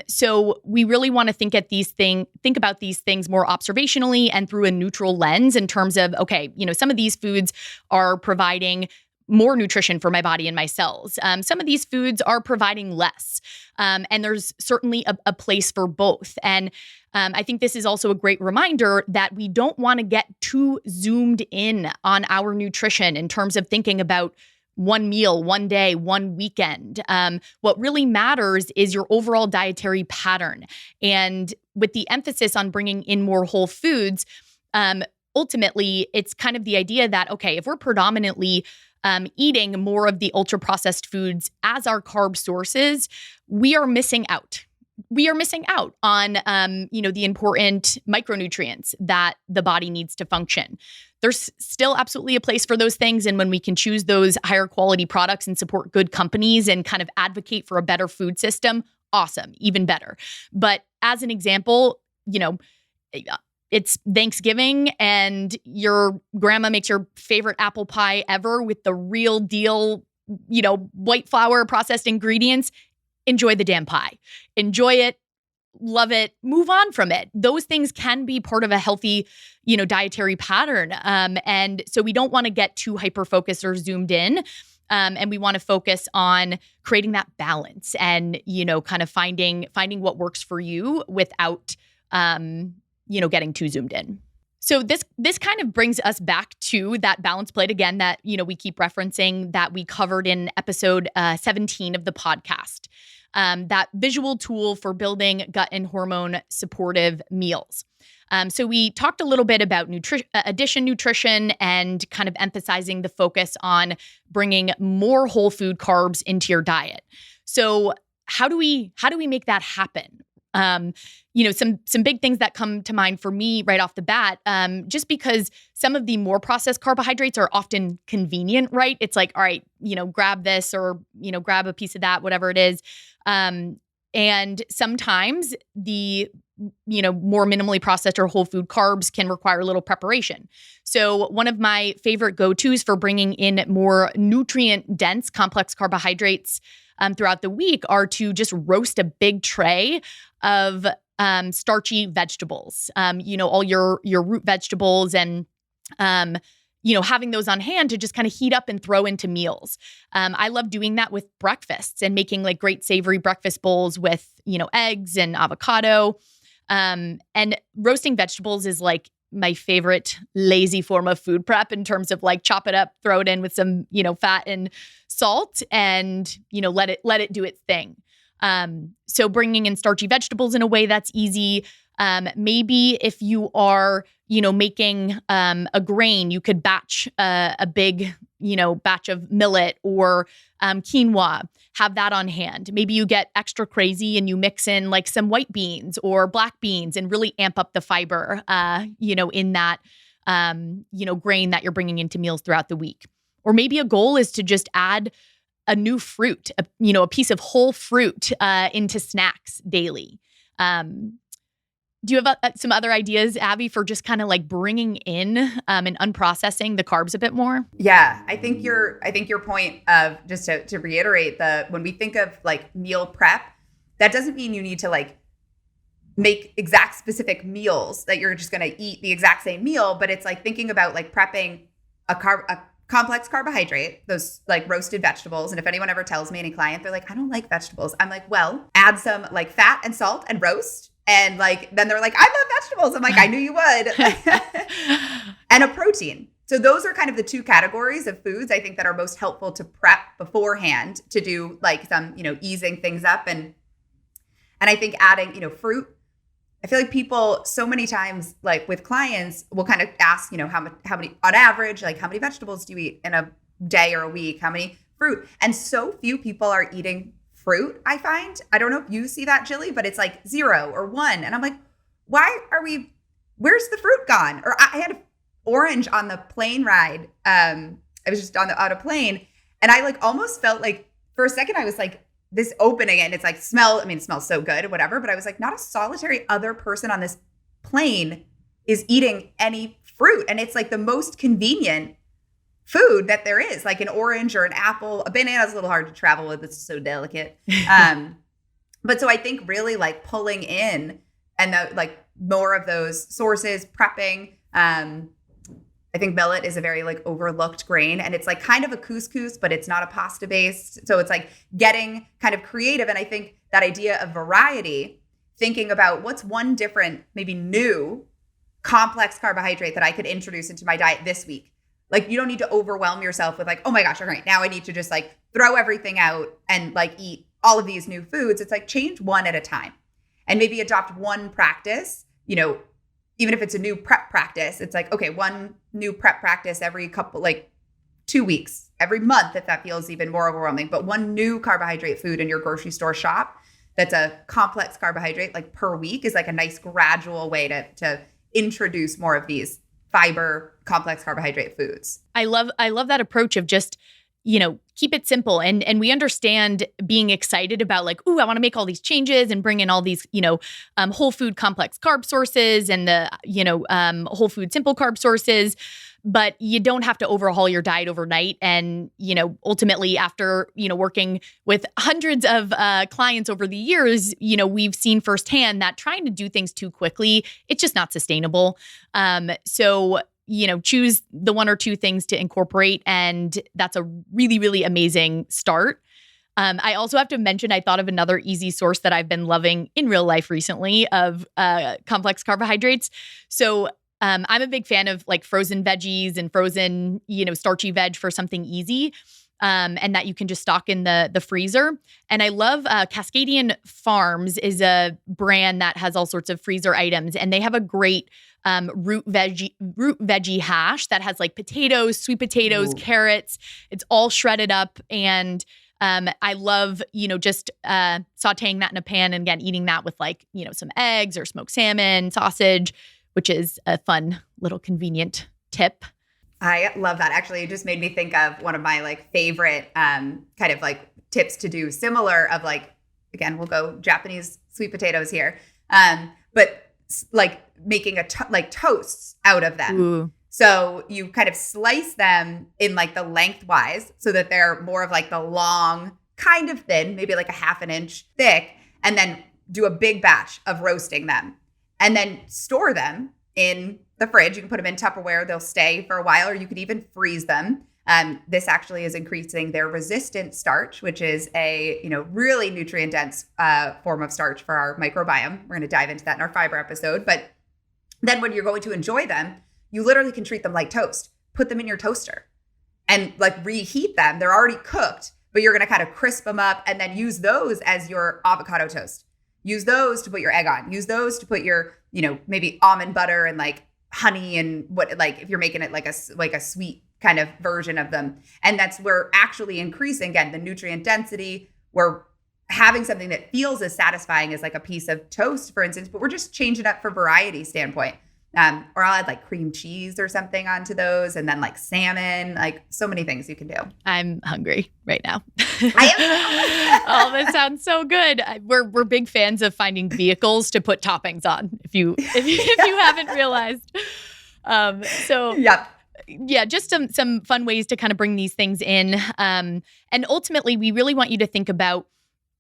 So we really want to think about these things more observationally and through a neutral lens in terms of, okay, some of these foods are providing more nutrition for my body and my cells. Some of these foods are providing less. And there's certainly a place for both. And I think this is also a great reminder that we don't want to get too zoomed in on our nutrition in terms of thinking about one meal, one day, one weekend. What really matters is your overall dietary pattern. And with the emphasis on bringing in more whole foods, ultimately, it's kind of the idea that, okay, if we're predominantly eating more of the ultra-processed foods as our carb sources, we are missing out. We are missing out on, the important micronutrients that the body needs to function. There's still absolutely a place for those things. And when we can choose those higher quality products and support good companies and kind of advocate for a better food system, awesome, even better. But as an example, it's Thanksgiving and your grandma makes your favorite apple pie ever with the real deal, white flour processed ingredients. Enjoy the damn pie. Enjoy it. Love it. Move on from it. Those things can be part of a healthy, dietary pattern. And so we don't want to get too hyper-focused or zoomed in. And we want to focus on creating that balance and, kind of finding what works for you without, getting too zoomed in. So this kind of brings us back to that balance plate again that, we keep referencing that we covered in episode 17 of the podcast. That visual tool for building gut and hormone supportive meals. So we talked a little bit about addition nutrition and kind of emphasizing the focus on bringing more whole food carbs into your diet. So how do we make that happen? Some big things that come to mind for me right off the bat, just because some of the more processed carbohydrates are often convenient, right? It's like, all right, grab this or, grab a piece of that, whatever it is. And sometimes the, more minimally processed or whole food carbs can require a little preparation. So one of my favorite go-tos for bringing in more nutrient-dense complex carbohydrates throughout the week are to just roast a big tray of starchy vegetables, all your root vegetables and, having those on hand to just kind of heat up and throw into meals. I love doing that with breakfasts and making like great savory breakfast bowls with, eggs and avocado. And roasting vegetables is like my favorite lazy form of food prep in terms of like chop it up, throw it in with some, fat and salt and, let it do its thing. So bringing in starchy vegetables in a way that's easy. Maybe if you are, making a grain, you could batch a big, batch of millet or quinoa, have that on hand. Maybe you get extra crazy and you mix in like some white beans or black beans and really amp up the fiber, in that, grain that you're bringing into meals throughout the week. Or maybe a goal is to just add a new fruit, a piece of whole fruit into snacks daily. Do you have some other ideas, Abby, for just kind of like bringing in and unprocessing the carbs a bit more? Yeah, I think your point of just to reiterate when we think of like meal prep, that doesn't mean you need to like make exact specific meals that you're just going to eat the exact same meal, but it's like thinking about like prepping a complex carbohydrate, those like roasted vegetables. And if anyone ever tells me, any client, they're like, I don't like vegetables. I'm like, well, add some like fat and salt and roast. And like, then they're like, I love vegetables. I'm like, I knew you would. And a protein. So those are kind of the two categories of foods I think that are most helpful to prep beforehand to do like some, easing things up. And I think adding, fruit. I feel like people so many times, like with clients, will kind of ask, how many on average, like how many vegetables do you eat in a day or a week? How many fruit? And so few people are eating fruit, I find. I don't know if you see that, Jilly, but it's like 0 or 1. And I'm like, where's the fruit gone? Or I had orange on the plane ride. I was just on a plane, and I like almost felt like for a second, I was like, this opening, and it's like it smells so good or whatever. But I was like, not a solitary other person on this plane is eating any fruit. And it's like the most convenient food that there is, like an orange or an apple. A banana is a little hard to travel with. It's so delicate. But so I think really like pulling in and like more of those sources, prepping. I think millet is a very like overlooked grain, and it's like kind of a couscous, but it's not a pasta based. So it's like getting kind of creative. And I think that idea of variety, thinking about what's one different, maybe new complex carbohydrate that I could introduce into my diet this week. Like you don't need to overwhelm yourself with like, oh my gosh, all right, now I need to just like throw everything out and like eat all of these new foods. It's like change one at a time and maybe adopt one practice, even if it's a new prep practice. It's like, okay, one new prep practice every couple, like 2 weeks, every month, if that feels even more overwhelming, but one new carbohydrate food in your grocery store shop that's a complex carbohydrate like per week is like a nice gradual way to introduce more of these fiber complex carbohydrate foods. I love that approach of just, keep it simple. And we understand being excited about like, ooh, I want to make all these changes and bring in all these, whole food complex carb sources and the, whole food simple carb sources. But you don't have to overhaul your diet overnight. And, ultimately after, working with hundreds of clients over the years, we've seen firsthand that trying to do things too quickly, it's just not sustainable. So choose the one or two things to incorporate. And that's a really, really amazing start. I also have to mention, I thought of another easy source that I've been loving in real life recently of complex carbohydrates. So I'm a big fan of like frozen veggies and frozen, starchy veg for something easy. And that you can just stock in the freezer. And I love Cascadian Farms is a brand that has all sorts of freezer items. And they have a great root veggie hash that has like potatoes, sweet potatoes, carrots. It's all shredded up. And I love, just sauteing that in a pan and again, eating that with like, some eggs or smoked salmon, sausage, which is a fun little convenient tip. I love that. Actually, it just made me think of one of my like favorite kind of like tips to do similar of like, again, we'll go Japanese sweet potatoes here. But like making like toasts out of them. Ooh. So you kind of slice them in like the lengthwise so that they're more of like the long, kind of thin, maybe like a half an inch thick, and then do a big batch of roasting them and then store them in the fridge. You can put them in Tupperware. They'll stay for a while, or you could even freeze them. This actually is increasing their resistant starch, which is a, really nutrient dense form of starch for our microbiome. We're going to dive into that in our fiber episode. But then when you're going to enjoy them, you literally can treat them like toast. Put them in your toaster and like reheat them. They're already cooked, but you're going to kind of crisp them up and then use those as your avocado toast. Use those to put your egg on. Use those to put your, maybe almond butter and like honey and what, like if you're making it like a sweet kind of version of them. And that's where actually increasing, again, the nutrient density. We're having something that feels as satisfying as like a piece of toast, for instance, but we're just changing up for variety standpoint. Or I'll add like cream cheese or something onto those, and then like salmon, like so many things you can do. I'm hungry right now. I am. Oh, that sounds so good. We're big fans of finding vehicles to put toppings on. If you haven't realized, Yep. Yeah, just some fun ways to kind of bring these things in, and ultimately, we really want you to think about,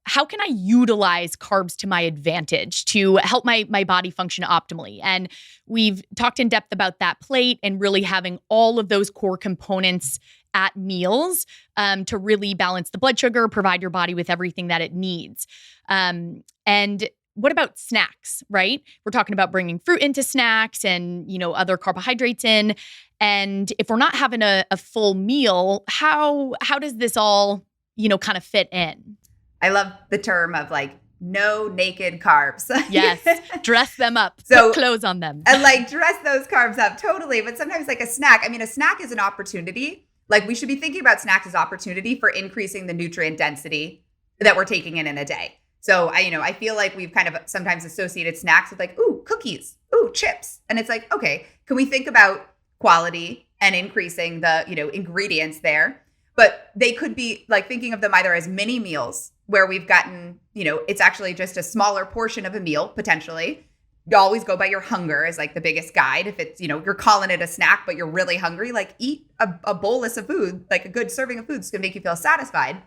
how can I utilize carbs to my advantage to help my body function optimally? And we've talked in depth about that plate and really having all of those core components at meals to really balance the blood sugar, provide your body with everything that it needs. And what about snacks, right? We're talking about bringing fruit into snacks and, other carbohydrates in. And if we're not having a full meal, how does this all, kind of fit in? I love the term of like no naked carbs. Yes. Dress them up. So, put clothes on them. And like dress those carbs up totally. But sometimes like a snack, a snack is an opportunity. Like we should be thinking about snacks as opportunity for increasing the nutrient density that we're taking in a day. So I feel like we've kind of sometimes associated snacks with like, ooh, cookies, ooh, chips. And it's like, okay, can we think about quality and increasing the, ingredients there? But they could be like thinking of them either as mini meals where we've gotten, it's actually just a smaller portion of a meal potentially. You always go by your hunger as like the biggest guide. If it's, you're calling it a snack, but you're really hungry, like eat a bolus of food, like a good serving of food is going to make you feel satisfied.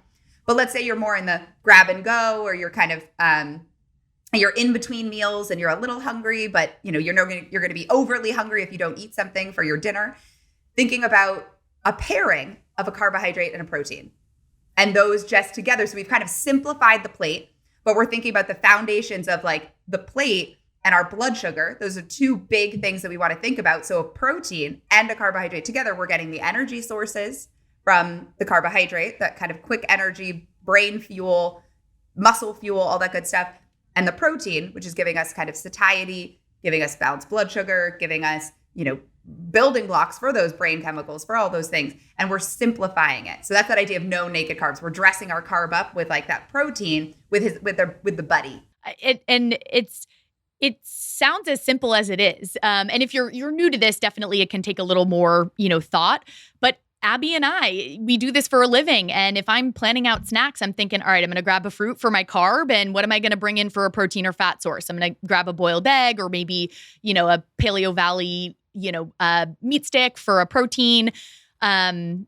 But let's say you're more in the grab and go, or you're kind of, you're in between meals and you're a little hungry, but you're going to be overly hungry if you don't eat something for your dinner. Thinking about a pairing of a carbohydrate and a protein, and those just together. So we've kind of simplified the plate, but we're thinking about the foundations of like the plate and our blood sugar. Those are two big things that we want to think about. So a protein and a carbohydrate together, we're getting the energy sources from the carbohydrate, that kind of quick energy, brain fuel, muscle fuel, all that good stuff. And the protein, which is giving us kind of satiety, giving us balanced blood sugar, giving us, building blocks for those brain chemicals, for all those things. And we're simplifying it. So that's that idea of no naked carbs. We're dressing our carb up with like that protein with the buddy. It sounds as simple as it is. And if you're new to this, definitely it can take a little more, thought. But Abby and we do this for a living. And if I'm planning out snacks, I'm thinking, all right, I'm going to grab a fruit for my carb. And what am I going to bring in for a protein or fat source? I'm going to grab a boiled egg, or maybe, a Paleo Valley, meat stick for a protein, and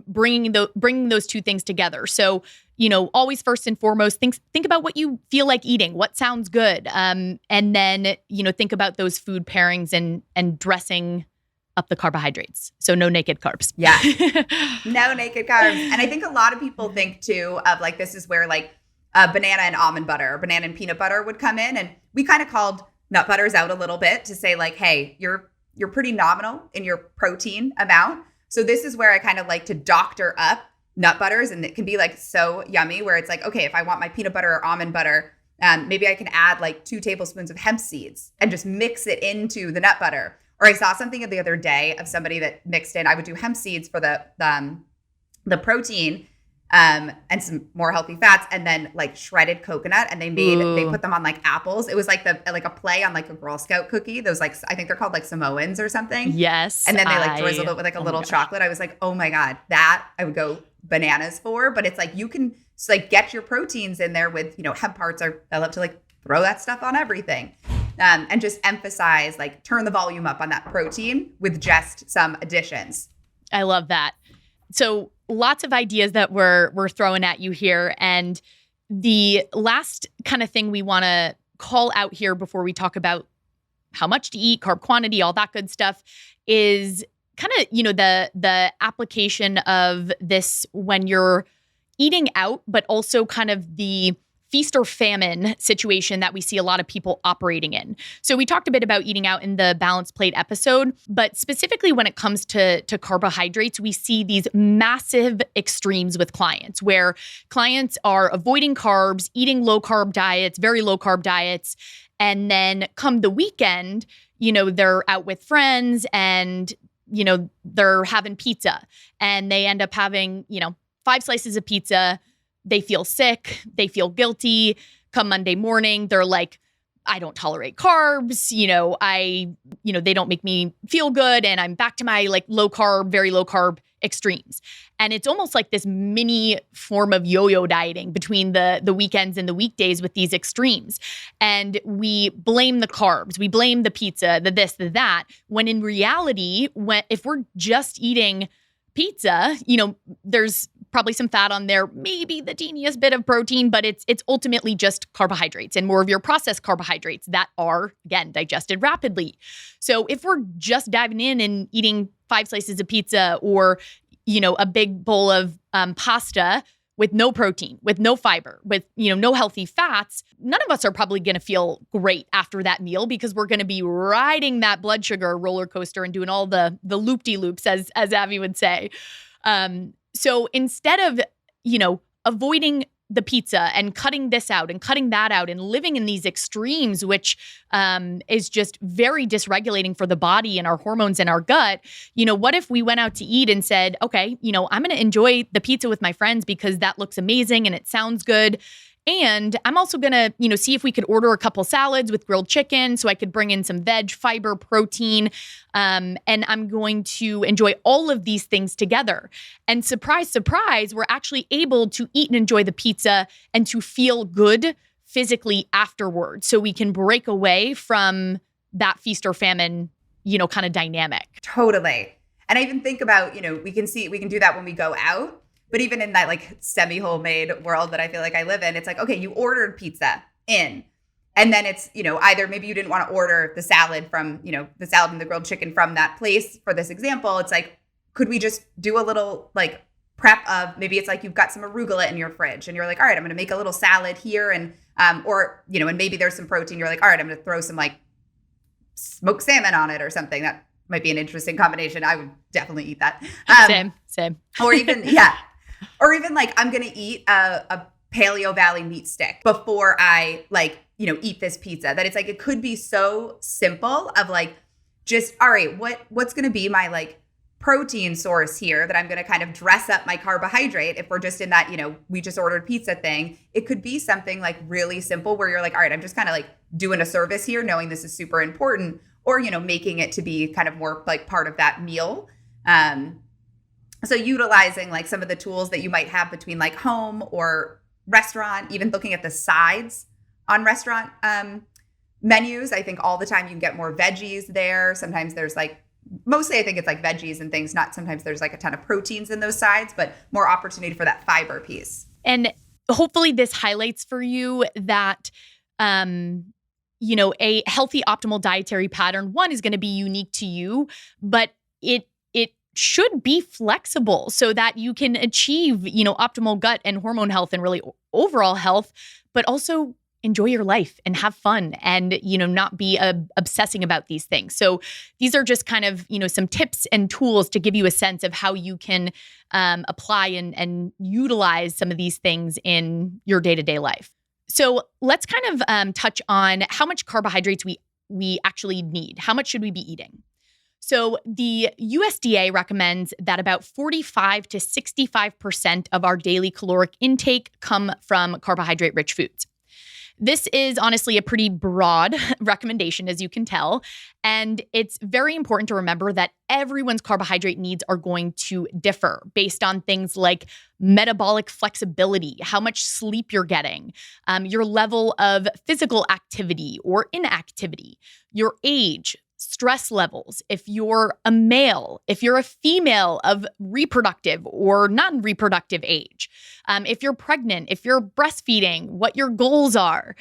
bringing those two things together. So, always first and foremost, think about what you feel like eating, what sounds good. And then, think about those food pairings and dressing up the carbohydrates. So no naked carbs. Yeah. No naked carbs. And I think a lot of people think too of like, this is where like banana and almond butter or banana and peanut butter would come in. And we kind of called nut butters out a little bit to say like, hey, you're pretty nominal in your protein amount. So this is where I kind of like to doctor up nut butters. And it can be like so yummy where it's like, okay, if I want my peanut butter or almond butter, maybe I can add like 2 tablespoons of hemp seeds and just mix it into the nut butter. Or I saw something the other day of somebody that mixed in, I would do hemp seeds for the protein and some more healthy fats, and then like shredded coconut, and they put them on like apples. It was like a play on like a Girl Scout cookie. Those like, I think they're called like Samoans or something. Yes. And then they like drizzled it with like a little chocolate. I was like, oh my God, that I would go bananas for. But it's like, you can just like get your proteins in there with, hemp hearts. I love to like throw that stuff on everything. And just emphasize, like turn the volume up on that protein with just some additions. I love that. So lots of ideas that we're throwing at you here. And the last kind of thing we want to call out here before we talk about how much to eat, carb quantity, all that good stuff, is kind of, the application of this when you're eating out, but also kind of the feast or famine situation that we see a lot of people operating in. So we talked a bit about eating out in the balanced plate episode, but specifically when it comes to carbohydrates, we see these massive extremes with clients where clients are avoiding carbs, eating low carb diets, very low carb diets. And then come the weekend, they're out with friends and, they're having pizza and they end up having, 5 slices of pizza. They feel sick. They feel guilty. Come Monday morning, they're like I don't tolerate carbs, they don't make me feel good. And I'm back to my like low carb, very low carb extremes. And it's almost like this mini form of yo-yo dieting between the weekends and the weekdays with these extremes. And we blame the carbs, we blame the pizza, the this, the that, when in reality, if we're just eating pizza, there's probably some fat on there, maybe the teeniest bit of protein, but it's ultimately just carbohydrates and more of your processed carbohydrates that are, again, digested rapidly. So if we're just diving in and eating 5 slices of pizza or, a big bowl of pasta with no protein, with no fiber, with, no healthy fats, none of us are probably going to feel great after that meal because we're going to be riding that blood sugar roller coaster and doing all the loop-de-loops, as Abby would say. So instead of, avoiding the pizza and cutting this out and cutting that out and living in these extremes, which is just very dysregulating for the body and our hormones and our gut, what if we went out to eat and said, okay, I'm going to enjoy the pizza with my friends because that looks amazing and it sounds good. And I'm also going to, see if we could order a couple salads with grilled chicken so I could bring in some veg, fiber, protein. And I'm going to enjoy all of these things together. And surprise, surprise, we're actually able to eat and enjoy the pizza and to feel good physically afterwards. So we can break away from that feast or famine, kind of dynamic. Totally. And I even think about, we can do that when we go out. But even in that like semi-homemade world that I feel like I live in, it's like, okay, you ordered pizza in. And then it's, either maybe you didn't want to order the salad from, the salad and the grilled chicken from that place for this example. It's like, could we just do a little like prep of maybe it's like you've got some arugula in your fridge and you're like, all right, I'm going to make a little salad here. And, and maybe there's some protein. You're like, all right, I'm going to throw some like smoked salmon on it or something. That might be an interesting combination. I would definitely eat that. Same. Or even, yeah. Or even like, I'm going to eat a Paleo Valley meat stick before I eat this pizza. That it's like, it could be so simple of like, just, all right, what's going to be my like protein source here that I'm going to kind of dress up my carbohydrate. If we're just in that, we just ordered pizza thing, it could be something like really simple where you're like, all right, I'm just kind of like doing a service here, knowing this is super important, or, making it to be kind of more like part of that meal. So utilizing like some of the tools that you might have between like home or restaurant, even looking at the sides on restaurant menus. I think all the time you can get more veggies there. Sometimes there's like, mostly I think it's like veggies and things, not sometimes there's like a ton of proteins in those sides, but more opportunity for that fiber piece. And hopefully this highlights for you that, a healthy optimal dietary pattern, one, is going to be unique to you, but it should be flexible so that you can achieve, optimal gut and hormone health and really overall health, but also enjoy your life and have fun and, not be obsessing about these things. So these are just kind of, some tips and tools to give you a sense of how you can apply and utilize some of these things in your day-to-day life. So let's kind of touch on how much carbohydrates we actually need. How much should we be eating? So the USDA recommends that about 45 to 65% of our daily caloric intake come from carbohydrate-rich foods. This is honestly a pretty broad recommendation, as you can tell, and it's very important to remember that everyone's carbohydrate needs are going to differ based on things like metabolic flexibility, how much sleep you're getting, your level of physical activity or inactivity, your age, stress levels, if you're a male, if you're a female of reproductive or non-reproductive age, if you're pregnant, if you're breastfeeding, what your goals are.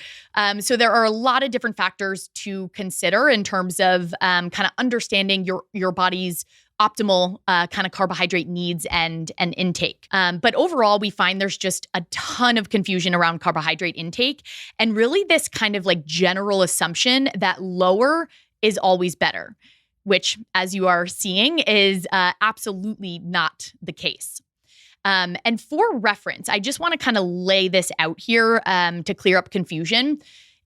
So there are a lot of different factors to consider in terms of kind of understanding your body's optimal kind of carbohydrate needs and intake. But overall, we find there's just a ton of confusion around carbohydrate intake and really this kind of like general assumption that lower is always better, which, as you are seeing, is absolutely not the case. And for reference, I just want to kind of lay this out here to clear up confusion.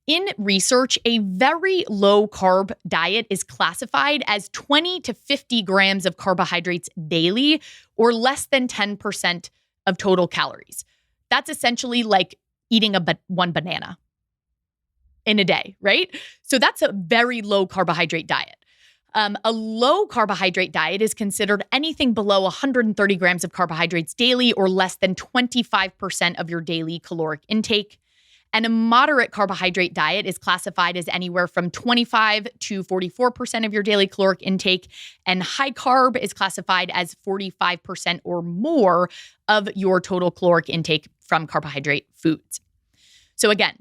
In research, a very low carb diet is classified as 20 to 50 grams of carbohydrates daily, or less than 10% of total calories. That's essentially like eating one banana. in a day, right? So that's a very low carbohydrate diet. A low carbohydrate diet is considered anything below 130 grams of carbohydrates daily or less than 25% of your daily caloric intake. And a moderate carbohydrate diet is classified as anywhere from 25 to 44% of your daily caloric intake. And high carb is classified as 45% or more of your total caloric intake from carbohydrate foods. So again,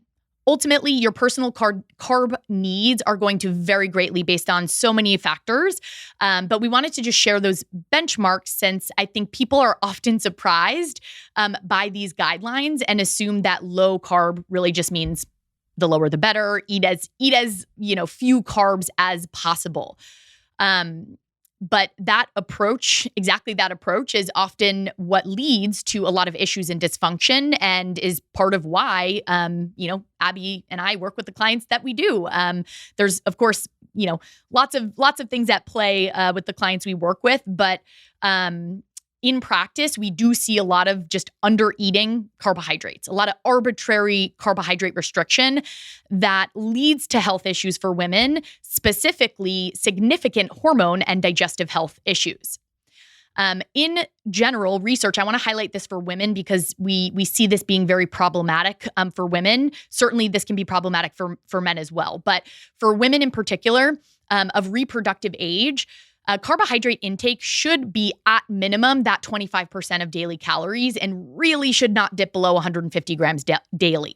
ultimately, your personal carb needs are going to vary greatly based on so many factors. But we wanted to just share those benchmarks since I think people are often surprised by these guidelines and assume that low carb really just means the lower the better. Eat as few carbs as possible. But that approach, exactly that approach, is often what leads to a lot of issues and dysfunction, and is part of why, Abby and I work with the clients that we do. There's, of course, lots of things at play with the clients we work with, but in practice, we do see a lot of just under-eating carbohydrates, a lot of arbitrary carbohydrate restriction that leads to health issues for women, specifically significant hormone and digestive health issues. In general, research, I want to highlight this for women because we see this being very problematic for women. Certainly, this can be problematic for men as well. But for women in particular, of reproductive age, carbohydrate intake should be at minimum that 25% of daily calories and really should not dip below 150 grams daily.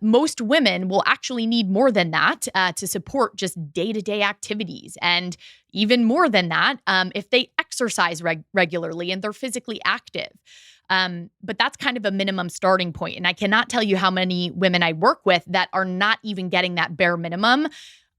Most women will actually need more than that to support just day-to-day activities, and even more than that if they exercise regularly and they're physically active. But that's kind of a minimum starting point. And I cannot tell you how many women I work with that are not even getting that bare minimum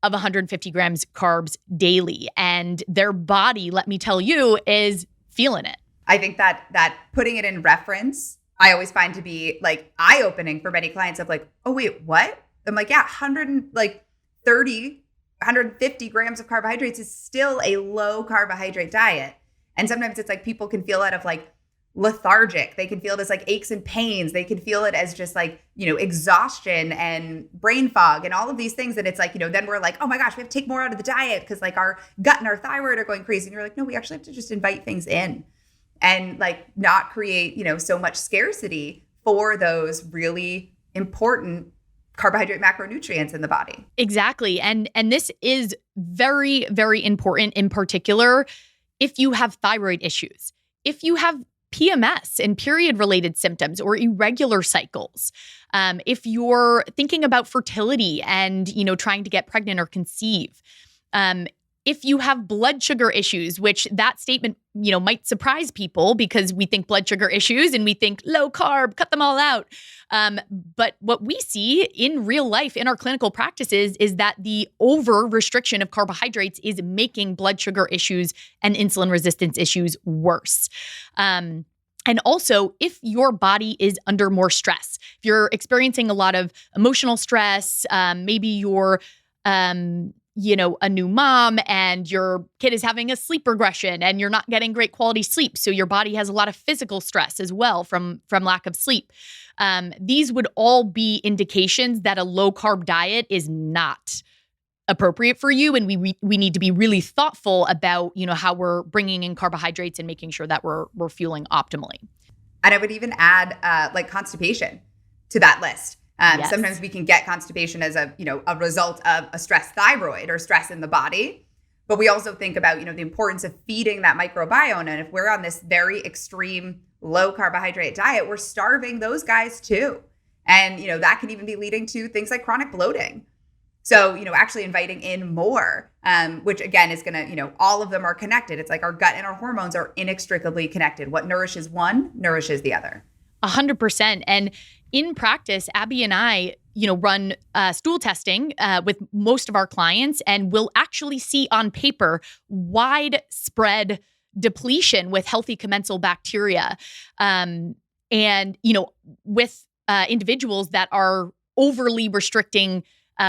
of 150 grams carbs daily. And their body, let me tell you, is feeling it. I think that putting it in reference, I always find to be like eye-opening for many clients of like, oh, wait, what? I'm like, yeah, 150 grams of carbohydrates is still a low carbohydrate diet. And sometimes it's like people can feel that of like lethargic. They can feel it as like aches and pains. They can feel it as just like, exhaustion and brain fog and all of these things. And it's like, then we're like, oh my gosh, we have to take more out of the diet because like our gut and our thyroid are going crazy. And you're like, no, we actually have to just invite things in and like not create, so much scarcity for those really important carbohydrate macronutrients in the body. Exactly. And this is very, very important in particular if you have thyroid issues, if you have PMS and period-related symptoms or irregular cycles. If you're thinking about fertility and, trying to get pregnant or conceive. If you have blood sugar issues, which that statement, might surprise people because we think blood sugar issues and we think low carb, cut them all out. But what we see in real life in our clinical practices is that the over restriction of carbohydrates is making blood sugar issues and insulin resistance issues worse. And also, if your body is under more stress, if you're experiencing a lot of emotional stress, maybe you're a new mom and your kid is having a sleep regression and you're not getting great quality sleep. So your body has a lot of physical stress as well from lack of sleep. These would all be indications that a low carb diet is not appropriate for you. And we need to be really thoughtful about, how we're bringing in carbohydrates and making sure that we're fueling optimally. And I would even add like constipation to that list. Yes. Sometimes we can get constipation as a result of a stressed thyroid or stress in the body. But we also think about, the importance of feeding that microbiome. And if we're on this very extreme low carbohydrate diet, we're starving those guys too. And, that can even be leading to things like chronic bloating. So, actually inviting in more, which again is going to, all of them are connected. It's like our gut and our hormones are inextricably connected. What nourishes one nourishes the other. 100%. And in practice, Abby and I, run stool testing with most of our clients, and we'll actually see on paper widespread depletion with healthy commensal bacteria. And, with individuals that are overly restricting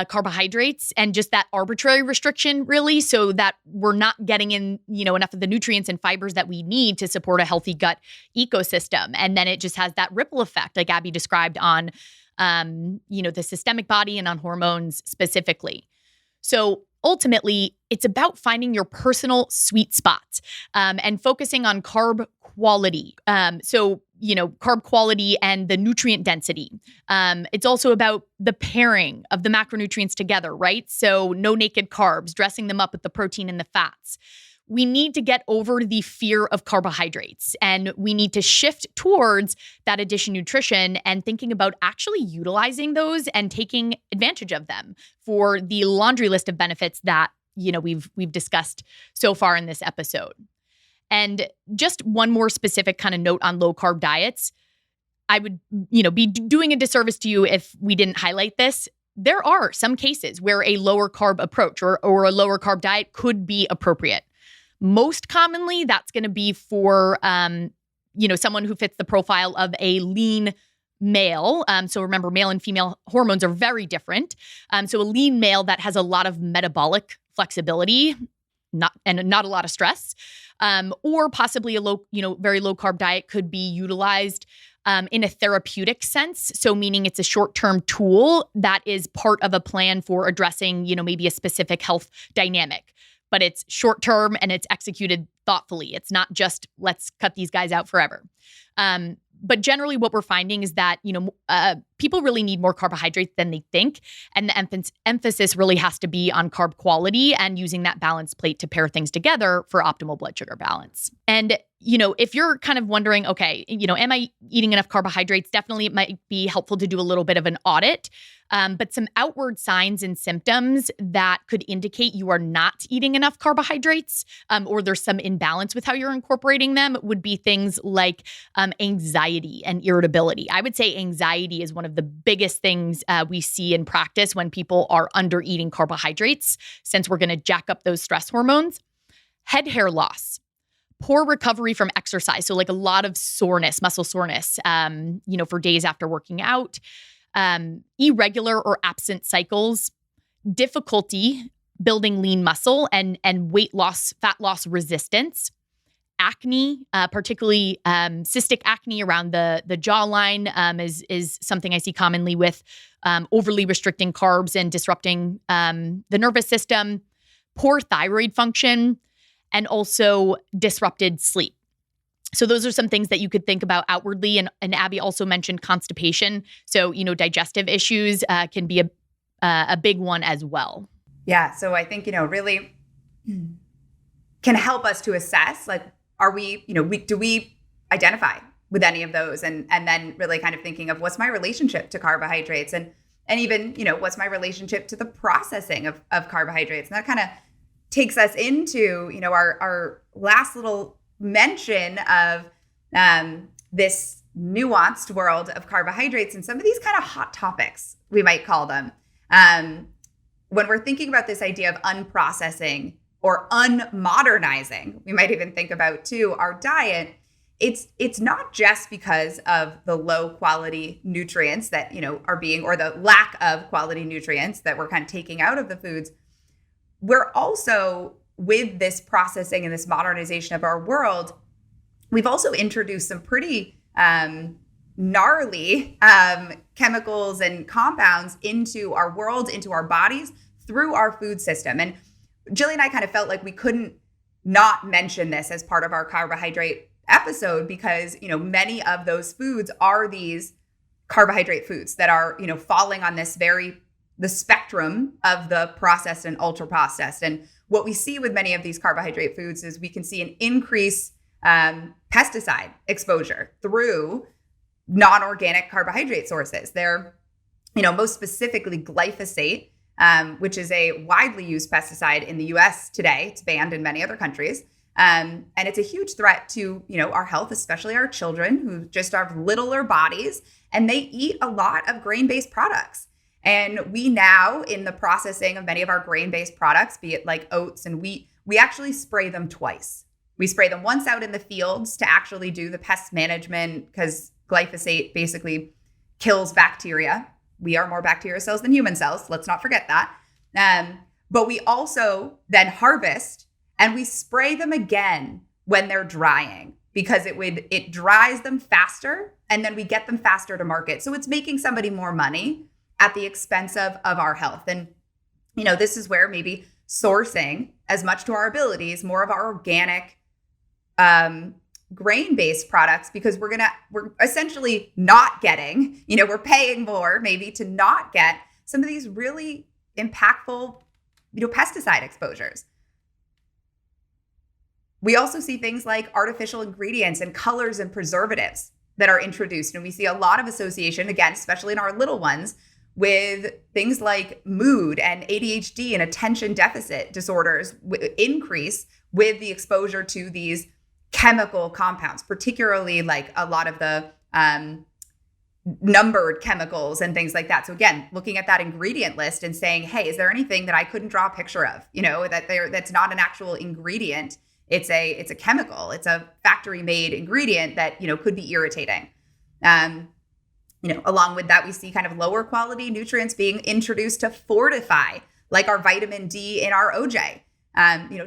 carbohydrates and just that arbitrary restriction really, so that we're not getting in, enough of the nutrients and fibers that we need to support a healthy gut ecosystem. And then it just has that ripple effect like Abby described on the systemic body and on hormones specifically. So ultimately, it's about finding your personal sweet spot and focusing on carb quality. Carb quality and the nutrient density. It's also about the pairing of the macronutrients together, right? So no naked carbs, dressing them up with the protein and the fats. We need to get over the fear of carbohydrates, and we need to shift towards that addition nutrition and thinking about actually utilizing those and taking advantage of them for the laundry list of benefits that, we've discussed so far in this episode. And just one more specific kind of note on low carb diets. I would, be doing a disservice to you if we didn't highlight this. There are some cases where a lower carb approach or a lower carb diet could be appropriate. Most commonly, that's going to be for, someone who fits the profile of a lean male. So remember, male and female hormones are very different. So a lean male that has a lot of metabolic flexibility, not a lot of stress, or possibly a very low carb diet could be utilized in a therapeutic sense. So meaning it's a short-term tool that is part of a plan for addressing, maybe a specific health dynamic. But it's short-term and it's executed thoughtfully. It's not just, let's cut these guys out forever. But generally what we're finding is that, people really need more carbohydrates than they think. And the emphasis really has to be on carb quality and using that balanced plate to pair things together for optimal blood sugar balance. And, if you're kind of wondering, okay, am I eating enough carbohydrates? Definitely it might be helpful to do a little bit of an audit. But some outward signs and symptoms that could indicate you are not eating enough carbohydrates or there's some imbalance with how you're incorporating them would be things like anxiety and irritability. I would say anxiety is one of the biggest things we see in practice when people are under eating carbohydrates, since we're going to jack up those stress hormones. Head hair loss. Poor recovery from exercise. So like a lot of soreness, muscle soreness, for days after working out. Irregular or absent cycles, difficulty building lean muscle and weight loss, fat loss resistance, acne, particularly cystic acne around the jawline is something I see commonly with overly restricting carbs and disrupting the nervous system, poor thyroid function, and also disrupted sleep. So those are some things that you could think about outwardly. And Abby also mentioned constipation. So, digestive issues can be a big one as well. Yeah. So I think, really can help us to assess, like, are we, do we identify with any of those? And then really kind of thinking of what's my relationship to carbohydrates and even, what's my relationship to the processing of carbohydrates? And that kind of takes us into, our last little mention of this nuanced world of carbohydrates and some of these kind of hot topics, we might call them. When we're thinking about this idea of unprocessing or unmodernizing, we might even think about too, our diet, it's not just because of the low quality nutrients that, are being, or the lack of quality nutrients that we're kind of taking out of the foods. We're also, with this processing and this modernization of our world, we've also introduced some pretty gnarly chemicals and compounds into our world, into our bodies through our food system. And Jillian and I kind of felt like we couldn't not mention this as part of our carbohydrate episode because, many of those foods are these carbohydrate foods that are, falling on the spectrum of the processed and ultra processed. And what we see with many of these carbohydrate foods is we can see an increase pesticide exposure through non-organic carbohydrate sources. They're, most specifically glyphosate, which is a widely used pesticide in the US today. It's banned in many other countries. And it's a huge threat to, our health, especially our children who just have littler bodies and they eat a lot of grain-based products. And we now, in the processing of many of our grain-based products, be it like oats and wheat, we actually spray them twice. We spray them once out in the fields to actually do the pest management because glyphosate basically kills bacteria. We are more bacteria cells than human cells. Let's not forget that. But we also then harvest and we spray them again when they're drying because it dries them faster, and then we get them faster to market. So it's making somebody more money at the expense of our health. And, this is where maybe sourcing as much to our abilities, more of our organic, grain-based products, because we're essentially not getting, we're paying more maybe to not get some of these really impactful, pesticide exposures. We also see things like artificial ingredients and colors and preservatives that are introduced. And we see a lot of association, again, especially in our little ones, with things like mood and ADHD and attention deficit disorders increase with the exposure to these chemical compounds, particularly like a lot of the numbered chemicals and things like that. So again, looking at that ingredient list and saying, hey, is there anything that I couldn't draw a picture of, that's not an actual ingredient? It's a chemical. It's a factory made ingredient that, could be irritating. Along with that, we see kind of lower quality nutrients being introduced to fortify, like our vitamin D in our OJ.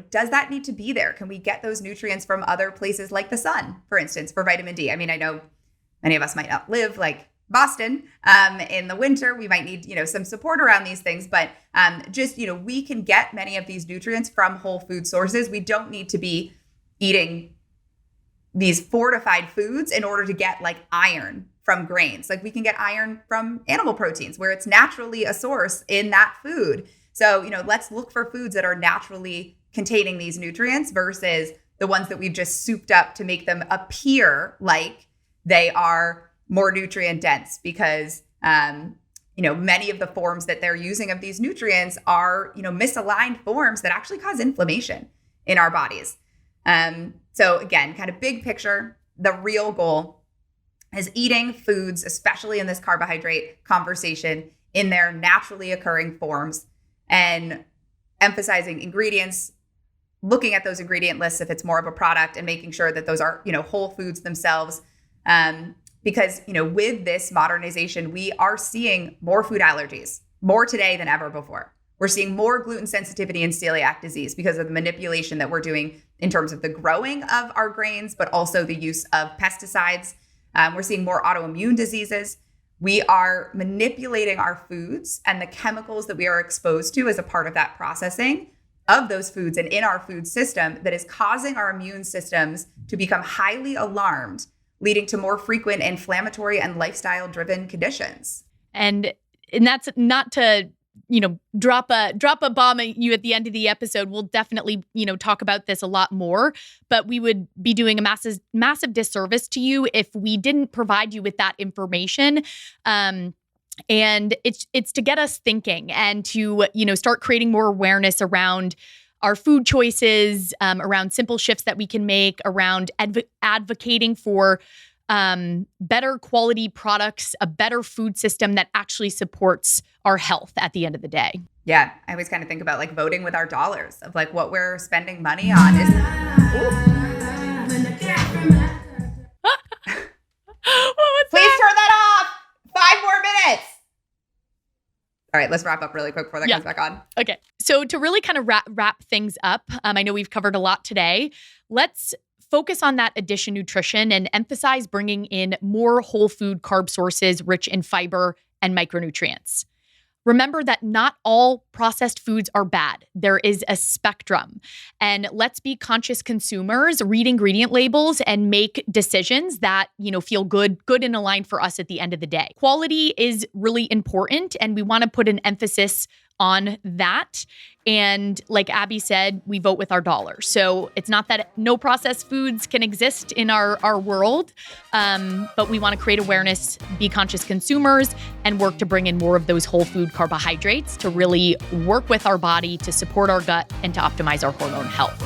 Does that need to be there? Can we get those nutrients from other places like the sun, for instance, for vitamin D? I mean, I know many of us might not live like Boston in the winter. We might need, some support around these things, but we can get many of these nutrients from whole food sources. We don't need to be eating these fortified foods in order to get like iron from grains. Like we can get iron from animal proteins where it's naturally a source in that food. So, let's look for foods that are naturally containing these nutrients versus the ones that we've just souped up to make them appear like they are more nutrient dense, because, many of the forms that they're using of these nutrients are, misaligned forms that actually cause inflammation in our bodies. So again, kind of big picture, the real goal is eating foods, especially in this carbohydrate conversation, in their naturally occurring forms, and emphasizing ingredients, looking at those ingredient lists if it's more of a product, and making sure that those are, whole foods themselves. Because, with this modernization, we are seeing more food allergies, more today than ever before. We're seeing more gluten sensitivity and celiac disease because of the manipulation that we're doing in terms of the growing of our grains, but also the use of pesticides. We're seeing more autoimmune diseases. We are manipulating our foods and the chemicals that we are exposed to as a part of that processing of those foods and in our food system that is causing our immune systems to become highly alarmed, leading to more frequent inflammatory and lifestyle-driven conditions. And that's not to, drop a bomb at you at the end of the episode. We'll definitely, talk about this a lot more, but we would be doing a massive disservice to you if we didn't provide you with that information. And it's to get us thinking and to, start creating more awareness around our food choices, around simple shifts that we can make, around advocating for better quality products, a better food system that actually supports our health at the end of the day. Yeah, I always kind of think about like voting with our dollars of like what we're spending money on is. Please turn that off. 5 more minutes. All right, let's wrap up really quick before that comes back on. Okay. So to really kind of wrap things up, I know we've covered a lot today. Let's focus on that addition nutrition and emphasize bringing in more whole food carb sources rich in fiber and micronutrients. Remember that not all processed foods are bad. There is a spectrum. And let's be conscious consumers, read ingredient labels, and make decisions that, feel good and aligned for us at the end of the day. Quality is really important, and we want to put an emphasis on that. And like Abby said, we vote with our dollars. So it's not that no processed foods can exist in our world, but we want to create awareness, be conscious consumers, and work to bring in more of those whole food carbohydrates to really work with our body to support our gut and to optimize our hormone health.